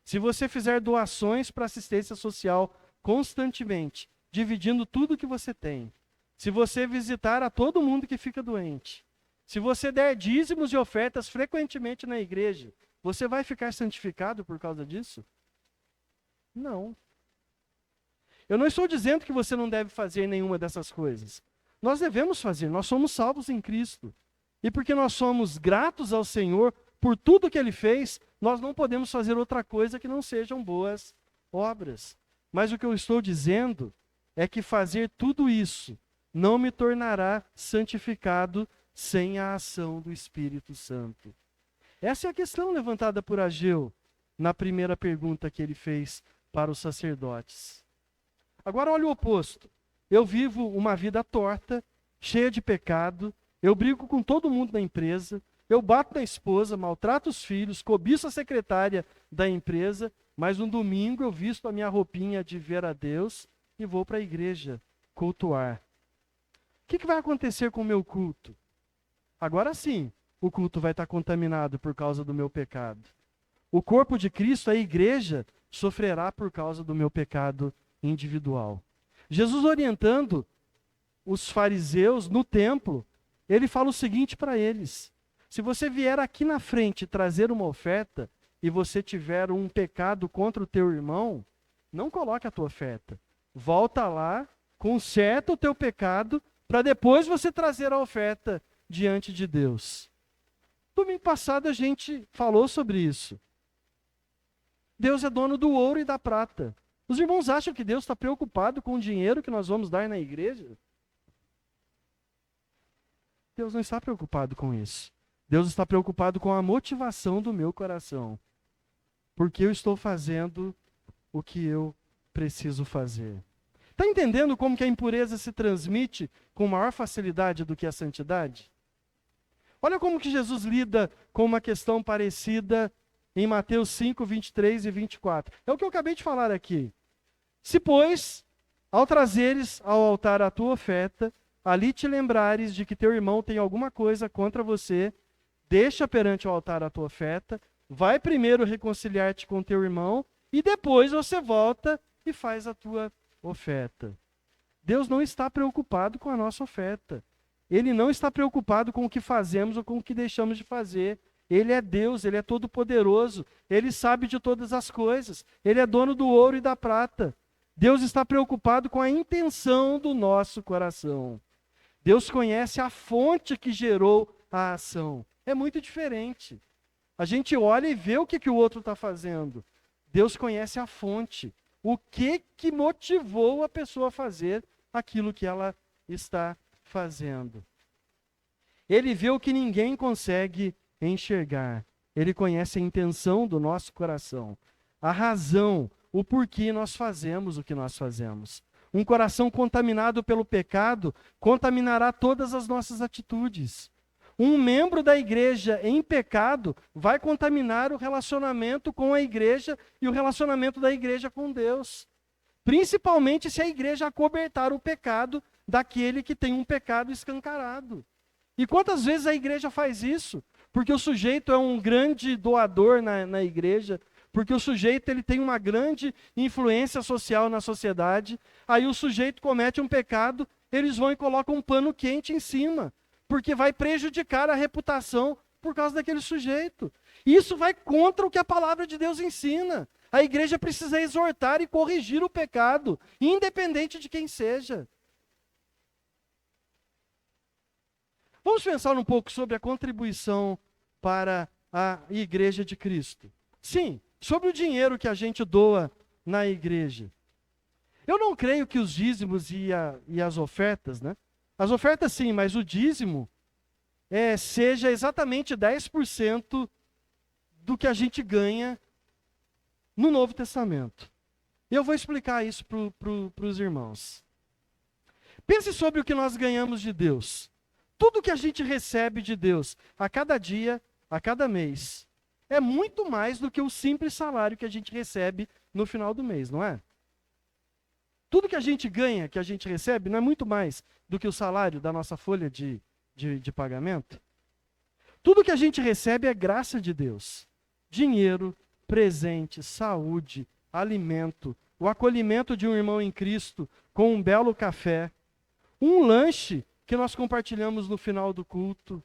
se você fizer doações para assistência social constantemente, dividindo tudo que você tem, se você visitar a todo mundo que fica doente, se você der dízimos e ofertas frequentemente na igreja, você vai ficar santificado por causa disso? Não. Eu não estou dizendo que você não deve fazer nenhuma dessas coisas. Nós devemos fazer, nós somos salvos em Cristo. E porque nós somos gratos ao Senhor por tudo que Ele fez, nós não podemos fazer outra coisa que não sejam boas obras. Mas o que eu estou dizendo é que fazer tudo isso não me tornará santificado sem a ação do Espírito Santo. Essa é a questão levantada por Ageu na primeira pergunta que ele fez para os sacerdotes. Agora olha o oposto. Eu vivo uma vida torta, cheia de pecado, eu brigo com todo mundo na empresa, eu bato na esposa, maltrato os filhos, cobiço a secretária da empresa, mas no domingo eu visto a minha roupinha de ver a Deus e vou para a igreja cultuar. O que vai acontecer com o meu culto? Agora sim, o culto vai estar contaminado por causa do meu pecado. O corpo de Cristo, a igreja, sofrerá por causa do meu pecado individual. Jesus orientando os fariseus no templo, ele fala o seguinte para eles: se você vier aqui na frente trazer uma oferta e você tiver um pecado contra o teu irmão, não coloque a tua oferta. Volta lá, conserta o teu pecado, para depois você trazer a oferta diante de Deus. Domingo passado a gente falou sobre isso. Deus é dono do ouro e da prata. Os irmãos acham que Deus está preocupado com o dinheiro que nós vamos dar na igreja? Deus não está preocupado com isso. Deus está preocupado com a motivação do meu coração. Porque eu estou fazendo o que eu preciso fazer. Está entendendo como que a impureza se transmite com maior facilidade do que a santidade? Olha como que Jesus lida com uma questão parecida em Mateus 5, 23 e 24. É o que eu acabei de falar aqui. Se, pois, ao trazeres ao altar a tua oferta, ali te lembrares de que teu irmão tem alguma coisa contra você, deixa perante o altar a tua oferta, vai primeiro reconciliar-te com teu irmão, e depois você volta e faz a tua oferta. Deus não está preocupado com a nossa oferta. Ele não está preocupado com o que fazemos ou com o que deixamos de fazer. Ele é Deus, Ele é todo-poderoso, Ele sabe de todas as coisas, Ele é dono do ouro e da prata. Deus está preocupado com a intenção do nosso coração. Deus conhece a fonte que gerou a ação. É muito diferente. A gente olha e vê o que o outro está fazendo. Deus conhece a fonte. O que motivou a pessoa a fazer aquilo que ela está fazendo. Ele vê o que ninguém consegue enxergar. Ele conhece a intenção do nosso coração, a razão, o porquê nós fazemos o que nós fazemos. Um coração contaminado pelo pecado contaminará todas as nossas atitudes. Um membro da igreja em pecado vai contaminar o relacionamento com a igreja e o relacionamento da igreja com Deus. Principalmente se a igreja acobertar o pecado daquele que tem um pecado escancarado. E quantas vezes a igreja faz isso? Porque o sujeito é um grande doador na igreja, porque o sujeito ele tem uma grande influência social na sociedade, aí o sujeito comete um pecado, eles vão e colocam um pano quente em cima, porque vai prejudicar a reputação por causa daquele sujeito. Isso vai contra o que a palavra de Deus ensina. A igreja precisa exortar e corrigir o pecado, independente de quem seja. Vamos pensar um pouco sobre a contribuição para a igreja de Cristo. Sim, sobre o dinheiro que a gente doa na igreja. Eu não creio que os dízimos e as ofertas, né? As ofertas sim, mas o dízimo seja exatamente 10% do que a gente ganha no Novo Testamento. E eu vou explicar isso para os irmãos. Pense sobre o que nós ganhamos de Deus. Tudo que a gente recebe de Deus, a cada dia, a cada mês, é muito mais do que o simples salário que a gente recebe no final do mês, não é? Tudo que a gente ganha, que a gente recebe, não é muito mais do que o salário da nossa folha de pagamento? Tudo que a gente recebe é graça de Deus. Dinheiro, presente, saúde, alimento, o acolhimento de um irmão em Cristo com um belo café, um lanche que nós compartilhamos no final do culto.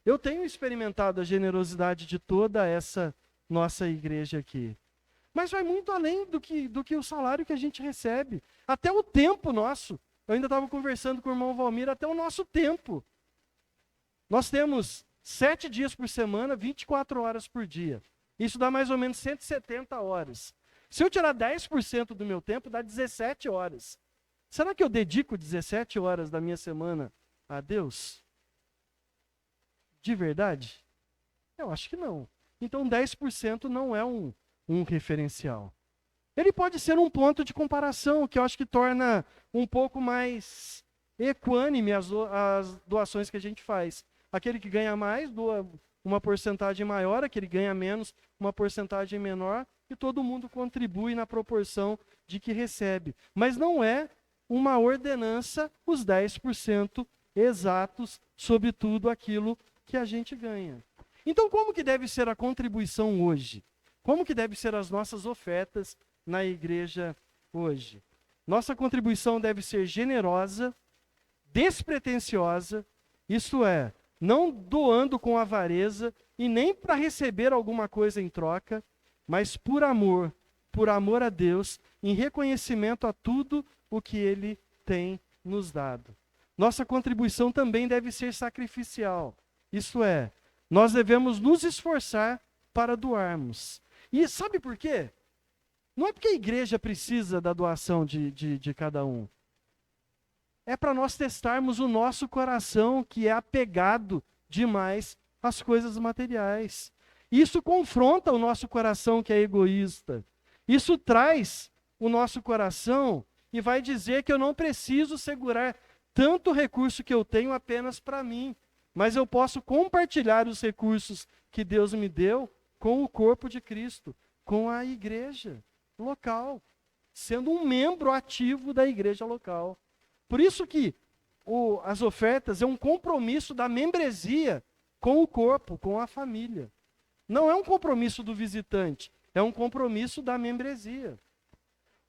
Eu tenho experimentado a generosidade de toda essa nossa igreja aqui. Mas vai muito além do que o salário que a gente recebe. Até o tempo nosso. Eu ainda estava conversando com o irmão Valmir, até o nosso tempo. Nós temos 7 dias por semana, 24 horas por dia. Isso dá mais ou menos 170 horas. Se eu tirar 10% do meu tempo, dá 17 horas. Será que eu dedico 17 horas da minha semana a Deus? De verdade? Eu acho que não. Então 10% não é um referencial. Ele pode ser um ponto de comparação, que eu acho que torna um pouco mais equânime as doações que a gente faz. Aquele que ganha mais doa uma porcentagem maior, aquele que ganha menos, uma porcentagem menor, e todo mundo contribui na proporção de que recebe. Mas não é uma ordenança os 10% exatos sobre tudo aquilo que a gente ganha. Então, como que deve ser a contribuição hoje? Como que deve ser as nossas ofertas na igreja hoje? Nossa contribuição deve ser generosa, despretensiosa, isto é, não doando com avareza e nem para receber alguma coisa em troca, mas por amor a Deus, em reconhecimento a tudo o que Ele tem nos dado. Nossa contribuição também deve ser sacrificial, isto é, nós devemos nos esforçar para doarmos. E sabe por quê? Não é porque a igreja precisa da doação de cada um. É para nós testarmos o nosso coração, que é apegado demais às coisas materiais. Isso confronta o nosso coração, que é egoísta. Isso traz o nosso coração e vai dizer que eu não preciso segurar tanto recurso que eu tenho apenas para mim, mas eu posso compartilhar os recursos que Deus me deu com o corpo de Cristo, com a igreja local, sendo um membro ativo da igreja local. Por isso que as ofertas é um compromisso da membresia com o corpo, com a família. Não é um compromisso do visitante, é um compromisso da membresia.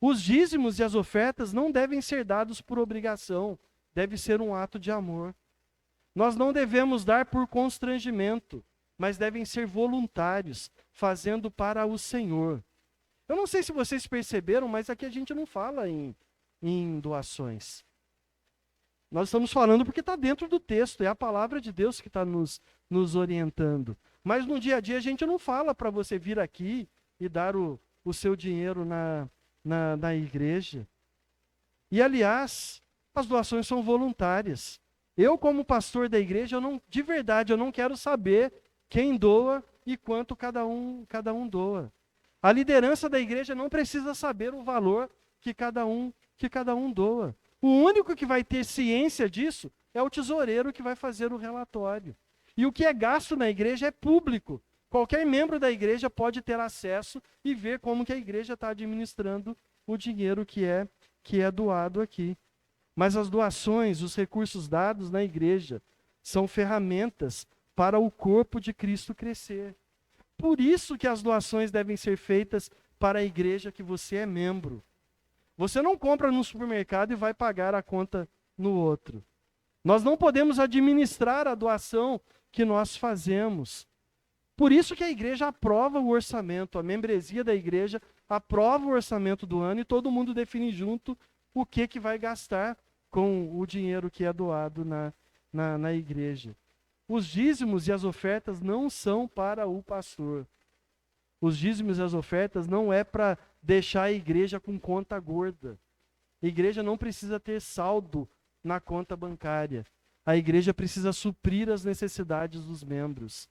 Os dízimos e as ofertas não devem ser dados por obrigação, deve ser um ato de amor. Nós não devemos dar por constrangimento, mas devem ser voluntários, fazendo para o Senhor. Eu não sei se vocês perceberam, mas aqui a gente não fala em doações. Nós estamos falando porque está dentro do texto, é a palavra de Deus que está nos orientando. Mas no dia a dia a gente não fala para você vir aqui e dar o seu dinheiro na igreja. E aliás, as doações são voluntárias. Eu, como pastor da igreja, de verdade, eu não quero saber quem doa e quanto cada um doa. A liderança da igreja não precisa saber o valor que cada um doa. O único que vai ter ciência disso é o tesoureiro que vai fazer o relatório. E o que é gasto na igreja é público. Qualquer membro da igreja pode ter acesso e ver como que a igreja está administrando o dinheiro que é doado aqui. Mas as doações, os recursos dados na igreja, são ferramentas para o corpo de Cristo crescer. Por isso que as doações devem ser feitas para a igreja que você é membro. Você não compra no supermercado e vai pagar a conta no outro. Nós não podemos administrar a doação que nós fazemos. Por isso que a igreja aprova o orçamento, a membresia da igreja aprova o orçamento do ano e todo mundo define junto o que vai gastar com o dinheiro que é doado na igreja. Os dízimos e as ofertas não são para o pastor. Os dízimos e as ofertas não é para deixar a igreja com conta gorda. A igreja não precisa ter saldo na conta bancária. A igreja precisa suprir as necessidades dos membros.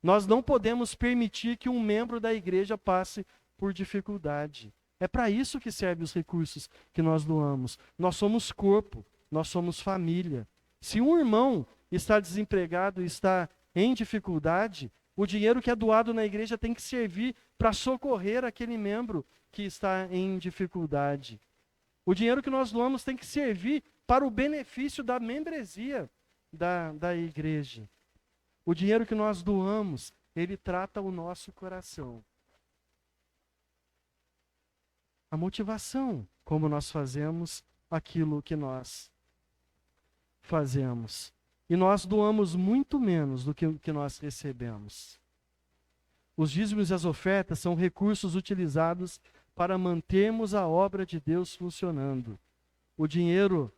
Nós não podemos permitir que um membro da igreja passe por dificuldade. É para isso que servem os recursos que nós doamos. Nós somos corpo, nós somos família. Se um irmão está desempregado e está em dificuldade, o dinheiro que é doado na igreja tem que servir para socorrer aquele membro que está em dificuldade. O dinheiro que nós doamos tem que servir para o benefício da membresia da igreja. O dinheiro que nós doamos, ele trata o nosso coração. A motivação, como nós fazemos aquilo que nós fazemos. E nós doamos muito menos do que o que nós recebemos. Os dízimos e as ofertas são recursos utilizados para mantermos a obra de Deus funcionando. O dinheiro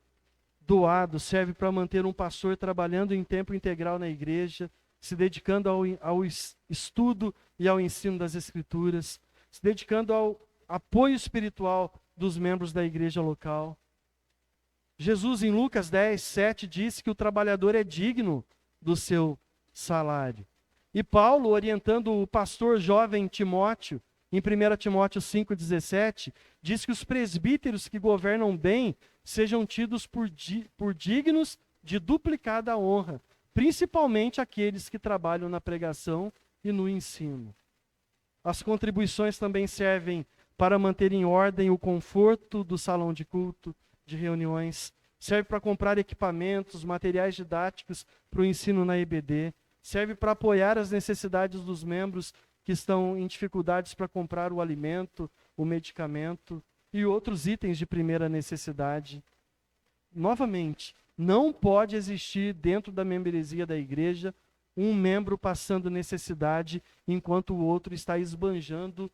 doado serve para manter um pastor trabalhando em tempo integral na igreja, se dedicando ao estudo e ao ensino das Escrituras, se dedicando ao apoio espiritual dos membros da igreja local. Jesus, em Lucas 10, 7, disse que o trabalhador é digno do seu salário. E Paulo, orientando o pastor jovem Timóteo, em 1 Timóteo 5,17, diz que os presbíteros que governam bem sejam tidos por dignos de duplicada honra, principalmente aqueles que trabalham na pregação e no ensino. As contribuições também servem para manter em ordem o conforto do salão de culto, de reuniões, serve para comprar equipamentos, materiais didáticos para o ensino na EBD, serve para apoiar as necessidades dos membros que estão em dificuldades para comprar o alimento, o medicamento e outros itens de primeira necessidade. Novamente, não pode existir dentro da membresia da igreja um membro passando necessidade enquanto o outro está esbanjando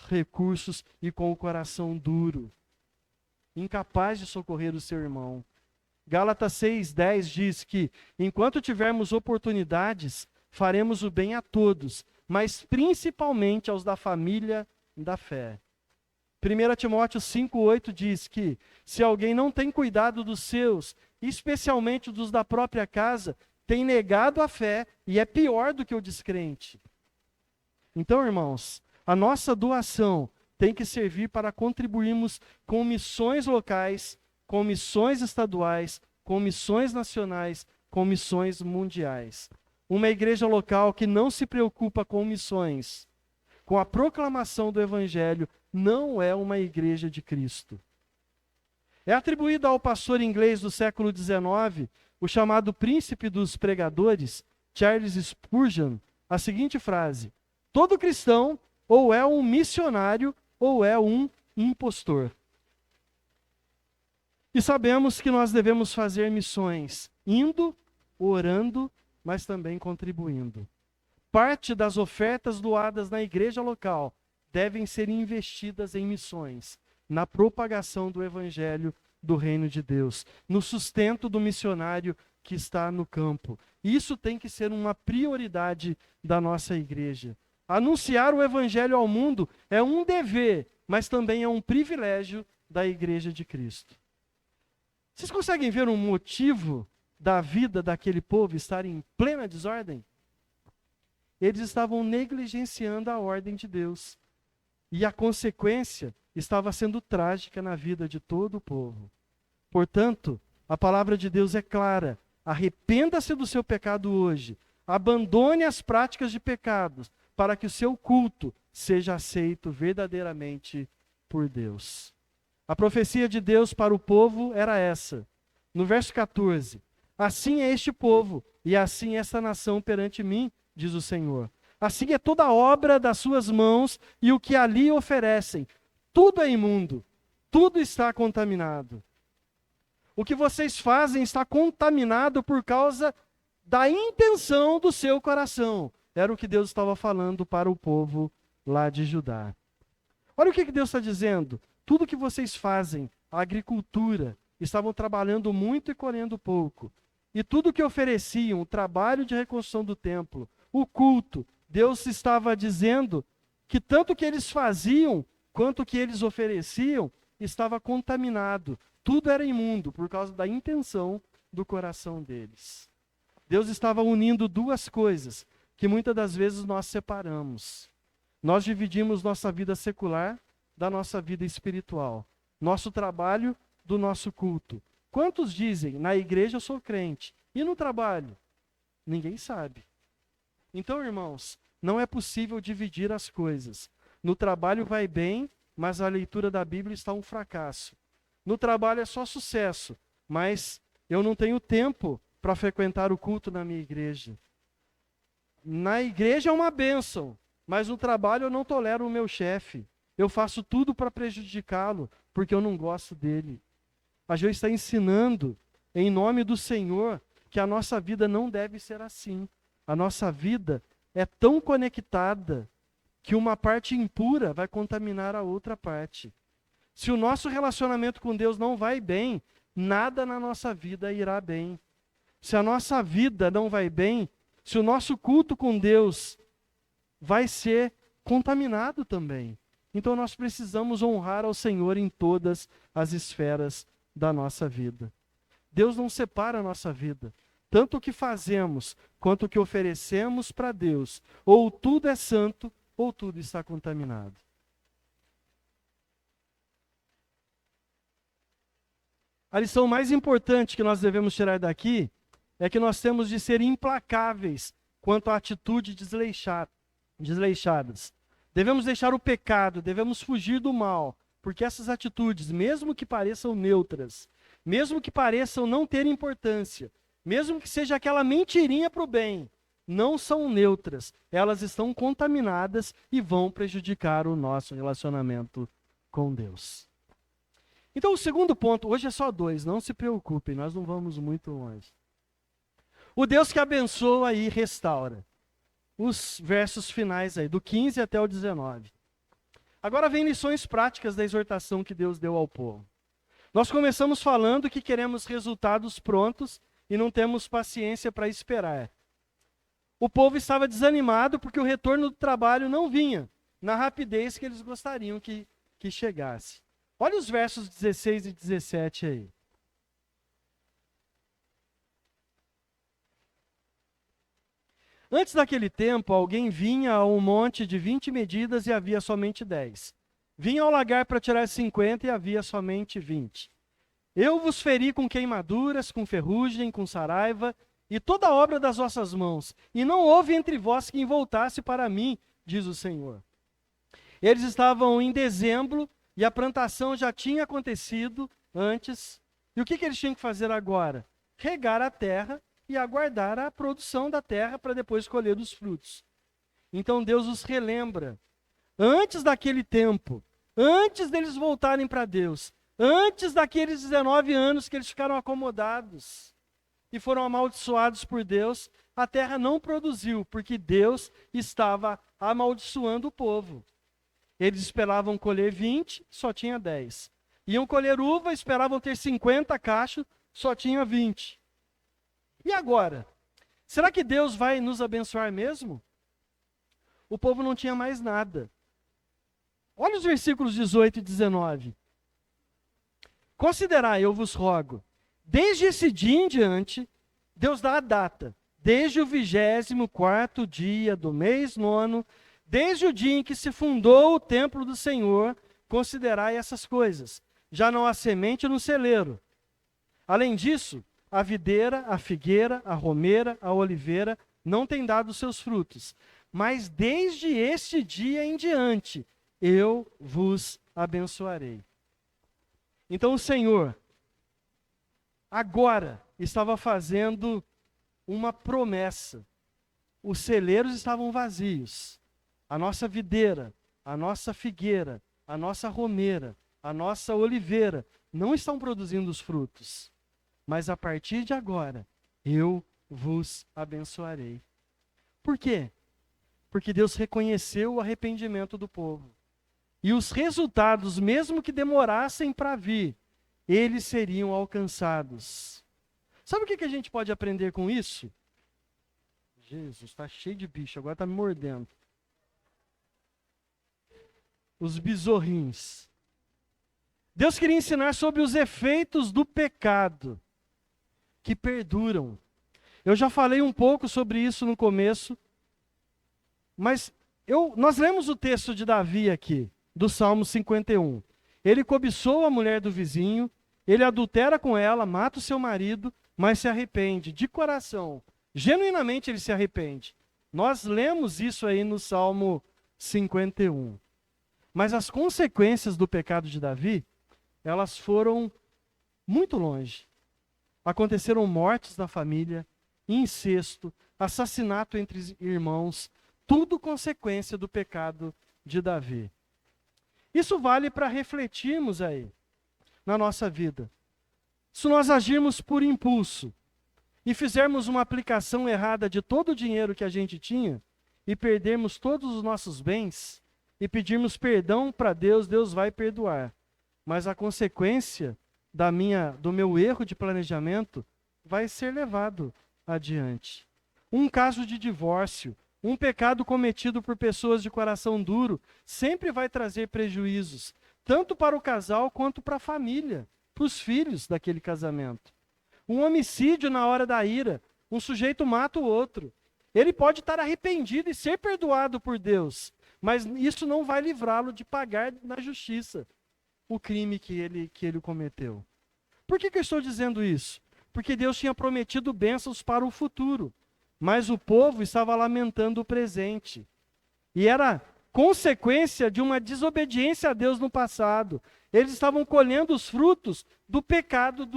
recursos e com o coração duro, incapaz de socorrer o seu irmão. Gálatas 6:10 diz que, enquanto tivermos oportunidades, faremos o bem a todos, mas principalmente aos da família da fé. 1 Timóteo 5:8 diz que, se alguém não tem cuidado dos seus, especialmente dos da própria casa, tem negado a fé e é pior do que o descrente. Então, irmãos, a nossa doação tem que servir para contribuirmos com missões locais, com missões estaduais, com missões nacionais, com missões mundiais. Uma igreja local que não se preocupa com missões, com a proclamação do evangelho, não é uma igreja de Cristo. É atribuído ao pastor inglês do século XIX, o chamado príncipe dos pregadores, Charles Spurgeon, a seguinte frase: todo cristão ou é um missionário ou é um impostor. E sabemos que nós devemos fazer missões, indo, orando, mas também contribuindo. Parte das ofertas doadas na igreja local devem ser investidas em missões, na propagação do evangelho do reino de Deus, no sustento do missionário que está no campo. Isso tem que ser uma prioridade da nossa igreja. Anunciar o evangelho ao mundo é um dever, mas também é um privilégio da igreja de Cristo. Vocês conseguem ver um motivo da vida daquele povo estar em plena desordem? Eles estavam negligenciando a ordem de Deus. E a consequência estava sendo trágica na vida de todo o povo. Portanto, a palavra de Deus é clara. Arrependa-se do seu pecado hoje. Abandone as práticas de pecados, para que o seu culto seja aceito verdadeiramente por Deus. A profecia de Deus para o povo era essa. No verso 14. Assim é este povo, e assim é esta nação perante mim, diz o Senhor. Assim é toda a obra das suas mãos e o que ali oferecem. Tudo é imundo, tudo está contaminado. O que vocês fazem está contaminado por causa da intenção do seu coração. Era o que Deus estava falando para o povo lá de Judá. Olha o que Deus está dizendo. Tudo que vocês fazem, a agricultura, estavam trabalhando muito e colhendo pouco. E tudo que ofereciam, o trabalho de reconstrução do templo, o culto, Deus estava dizendo que tanto o que eles faziam, quanto o que eles ofereciam, estava contaminado. Tudo era imundo por causa da intenção do coração deles. Deus estava unindo duas coisas que muitas das vezes nós separamos. Nós dividimos nossa vida secular da nossa vida espiritual. Nosso trabalho do nosso culto. Quantos dizem, na igreja eu sou crente, e no trabalho? Ninguém sabe. Então, irmãos, não é possível dividir as coisas. No trabalho vai bem, mas a leitura da Bíblia está um fracasso. No trabalho é só sucesso, mas eu não tenho tempo para frequentar o culto na minha igreja. Na igreja é uma bênção, mas no trabalho eu não tolero o meu chefe. Eu faço tudo para prejudicá-lo, porque eu não gosto dele. A Jo está ensinando, em nome do Senhor, que a nossa vida não deve ser assim. A nossa vida é tão conectada que uma parte impura vai contaminar a outra parte. Se o nosso relacionamento com Deus não vai bem, nada na nossa vida irá bem. Se a nossa vida não vai bem, se o nosso culto com Deus vai ser contaminado também. Então nós precisamos honrar ao Senhor em todas as esferas da nossa vida. Deus não separa a nossa vida. Tanto o que fazemos, quanto o que oferecemos para Deus. Ou tudo é santo, ou tudo está contaminado. A lição mais importante que nós devemos tirar daqui é que nós temos de ser implacáveis quanto à atitude desleixadas. Devemos deixar o pecado, devemos fugir do mal, porque essas atitudes, mesmo que pareçam neutras, mesmo que pareçam não ter importância, mesmo que seja aquela mentirinha para o bem, não são neutras, elas estão contaminadas e vão prejudicar o nosso relacionamento com Deus. Então o segundo ponto, hoje é só 2, não se preocupem, nós não vamos muito longe. O Deus que abençoa e restaura. Os versos finais aí, do 15 até o 19. Agora vem lições práticas da exortação que Deus deu ao povo. Nós começamos falando que queremos resultados prontos e não temos paciência para esperar. O povo estava desanimado porque o retorno do trabalho não vinha na rapidez que eles gostariam que chegasse. Olha os versos 16 e 17 aí. Antes daquele tempo, alguém vinha a um monte de 20 medidas e havia somente 10. Vinha ao lagar para tirar 50 e havia somente 20. Eu vos feri com queimaduras, com ferrugem, com saraiva e toda a obra das vossas mãos. E não houve entre vós quem voltasse para mim, diz o Senhor. Eles estavam em dezembro e a plantação já tinha acontecido antes. E o que eles tinham que fazer agora? Regar a terra e aguardar a produção da terra para depois colher os frutos. Então Deus os relembra. Antes daquele tempo, antes deles voltarem para Deus, Antes daqueles 19 anos que eles ficaram acomodados e foram amaldiçoados por Deus, a terra não produziu, porque Deus estava amaldiçoando o povo. Eles esperavam colher 20, só tinha 10. Iam colher uva, esperavam ter 50 cachos, só tinha 20. E agora? Será que Deus vai nos abençoar mesmo? O povo não tinha mais nada. Olha os versículos 18 e 19. Considerai, eu vos rogo, desde esse dia em diante, Deus dá a data, desde o 24º dia do mês 9, desde o dia em que se fundou o templo do Senhor, considerai essas coisas. Já não há semente no celeiro. Além disso, a videira, a figueira, a romeira, a oliveira não têm dado seus frutos. Mas desde este dia em diante, eu vos abençoarei. Então o Senhor, agora, estava fazendo uma promessa. Os celeiros estavam vazios. A nossa videira, a nossa figueira, a nossa romeira, a nossa oliveira não estão produzindo os frutos. Mas a partir de agora, eu vos abençoarei. Por quê? Porque Deus reconheceu o arrependimento do povo. E os resultados, mesmo que demorassem para vir, eles seriam alcançados. Sabe o que a gente pode aprender com isso? Jesus, está cheio de bicho, agora está me mordendo. Os besorrinhos. Deus queria ensinar sobre os efeitos do pecado que perduram. Eu já falei um pouco sobre isso no começo, mas nós lemos o texto de Davi aqui, do Salmo 51. Ele cobiçou a mulher do vizinho, ele adultera com ela, mata o seu marido, mas se arrepende de coração. Genuinamente ele se arrepende. Nós lemos isso aí no Salmo 51. Mas as consequências do pecado de Davi, elas foram muito longe. Aconteceram mortes na família, incesto, assassinato entre irmãos, tudo consequência do pecado de Davi. Isso vale para refletirmos aí na nossa vida. Se nós agirmos por impulso e fizermos uma aplicação errada de todo o dinheiro que a gente tinha e perdermos todos os nossos bens e pedirmos perdão para Deus, Deus vai perdoar. Mas a consequência do meu erro de planejamento vai ser levado adiante. Um caso de divórcio, um pecado cometido por pessoas de coração duro, sempre vai trazer prejuízos, tanto para o casal quanto para a família, para os filhos daquele casamento. Um homicídio na hora da ira, um sujeito mata o outro. Ele pode estar arrependido e ser perdoado por Deus, mas isso não vai livrá-lo de pagar na justiça o crime que ele cometeu. Por que eu estou dizendo isso? Porque Deus tinha prometido bênçãos para o futuro, mas o povo estava lamentando o presente. E era consequência de uma desobediência a Deus no passado. Eles estavam colhendo os frutos do pecado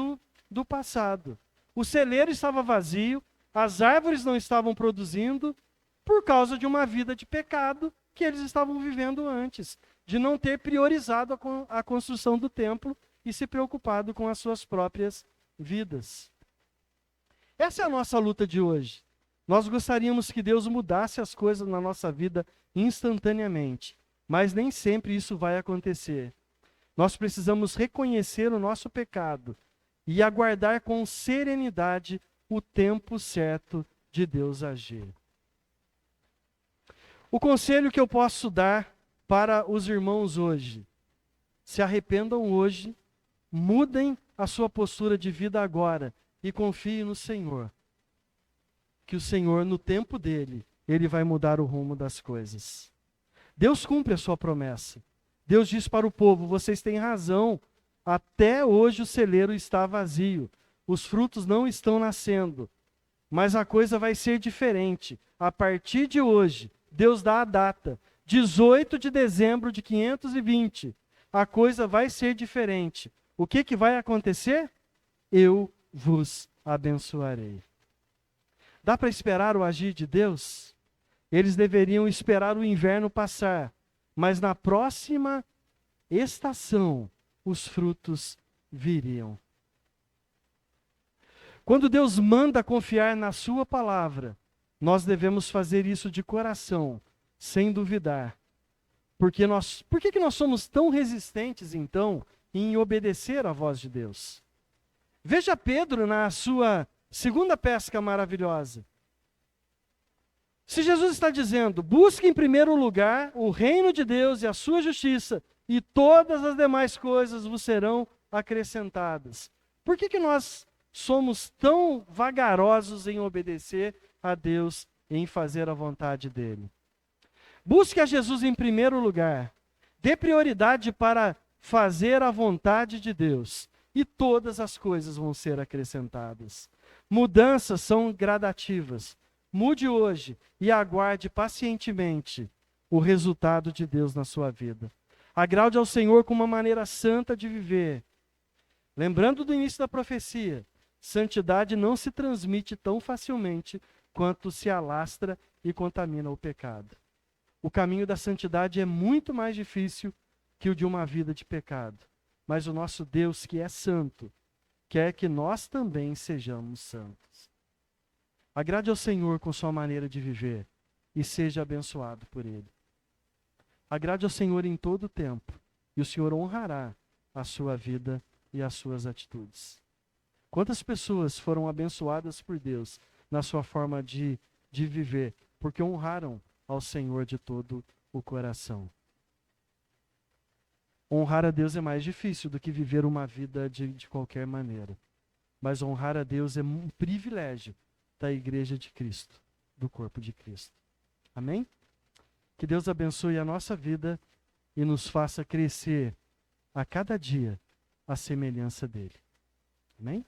do passado. O celeiro estava vazio, as árvores não estavam produzindo, por causa de uma vida de pecado que eles estavam vivendo antes, de não ter priorizado a construção do templo e se preocupado com as suas próprias vidas. Essa é a nossa luta de hoje. Nós gostaríamos que Deus mudasse as coisas na nossa vida instantaneamente, mas nem sempre isso vai acontecer. Nós precisamos reconhecer o nosso pecado e aguardar com serenidade o tempo certo de Deus agir. O conselho que eu posso dar para os irmãos hoje: se arrependam hoje, mudem a sua postura de vida agora e confiem no Senhor. Que o Senhor, no tempo dele, ele vai mudar o rumo das coisas. Deus cumpre a sua promessa. Deus diz para o povo: vocês têm razão, até hoje o celeiro está vazio, os frutos não estão nascendo, mas a coisa vai ser diferente. A partir de hoje, Deus dá a data, 18 de dezembro de 520, a coisa vai ser diferente. O que vai acontecer? Eu vos abençoarei. Dá para esperar o agir de Deus? Eles deveriam esperar o inverno passar, mas na próxima estação, os frutos viriam. Quando Deus manda confiar na sua palavra, nós devemos fazer isso de coração, sem duvidar. Por que nós somos tão resistentes, então, em obedecer à voz de Deus? Veja Pedro na sua segunda pesca maravilhosa. Se Jesus está dizendo, busque em primeiro lugar o reino de Deus e a sua justiça, e todas as demais coisas vos serão acrescentadas. Por que nós somos tão vagarosos em obedecer a Deus e em fazer a vontade dele? Busque a Jesus em primeiro lugar. Dê prioridade para fazer a vontade de Deus. E todas as coisas vão ser acrescentadas. Mudanças são gradativas. Mude hoje e aguarde pacientemente o resultado de Deus na sua vida. Agrade ao Senhor com uma maneira santa de viver. Lembrando do início da profecia, santidade não se transmite tão facilmente quanto se alastra e contamina o pecado. O caminho da santidade é muito mais difícil que o de uma vida de pecado. Mas o nosso Deus, que é santo, quer que nós também sejamos santos. Agrade ao Senhor com sua maneira de viver e seja abençoado por Ele. Agrade ao Senhor em todo o tempo e o Senhor honrará a sua vida e as suas atitudes. Quantas pessoas foram abençoadas por Deus na sua forma de viver, porque honraram ao Senhor de todo o coração. Honrar a Deus é mais difícil do que viver uma vida de qualquer maneira. Mas honrar a Deus é um privilégio da igreja de Cristo, do corpo de Cristo. Amém? Que Deus abençoe a nossa vida e nos faça crescer a cada dia à semelhança dele. Amém?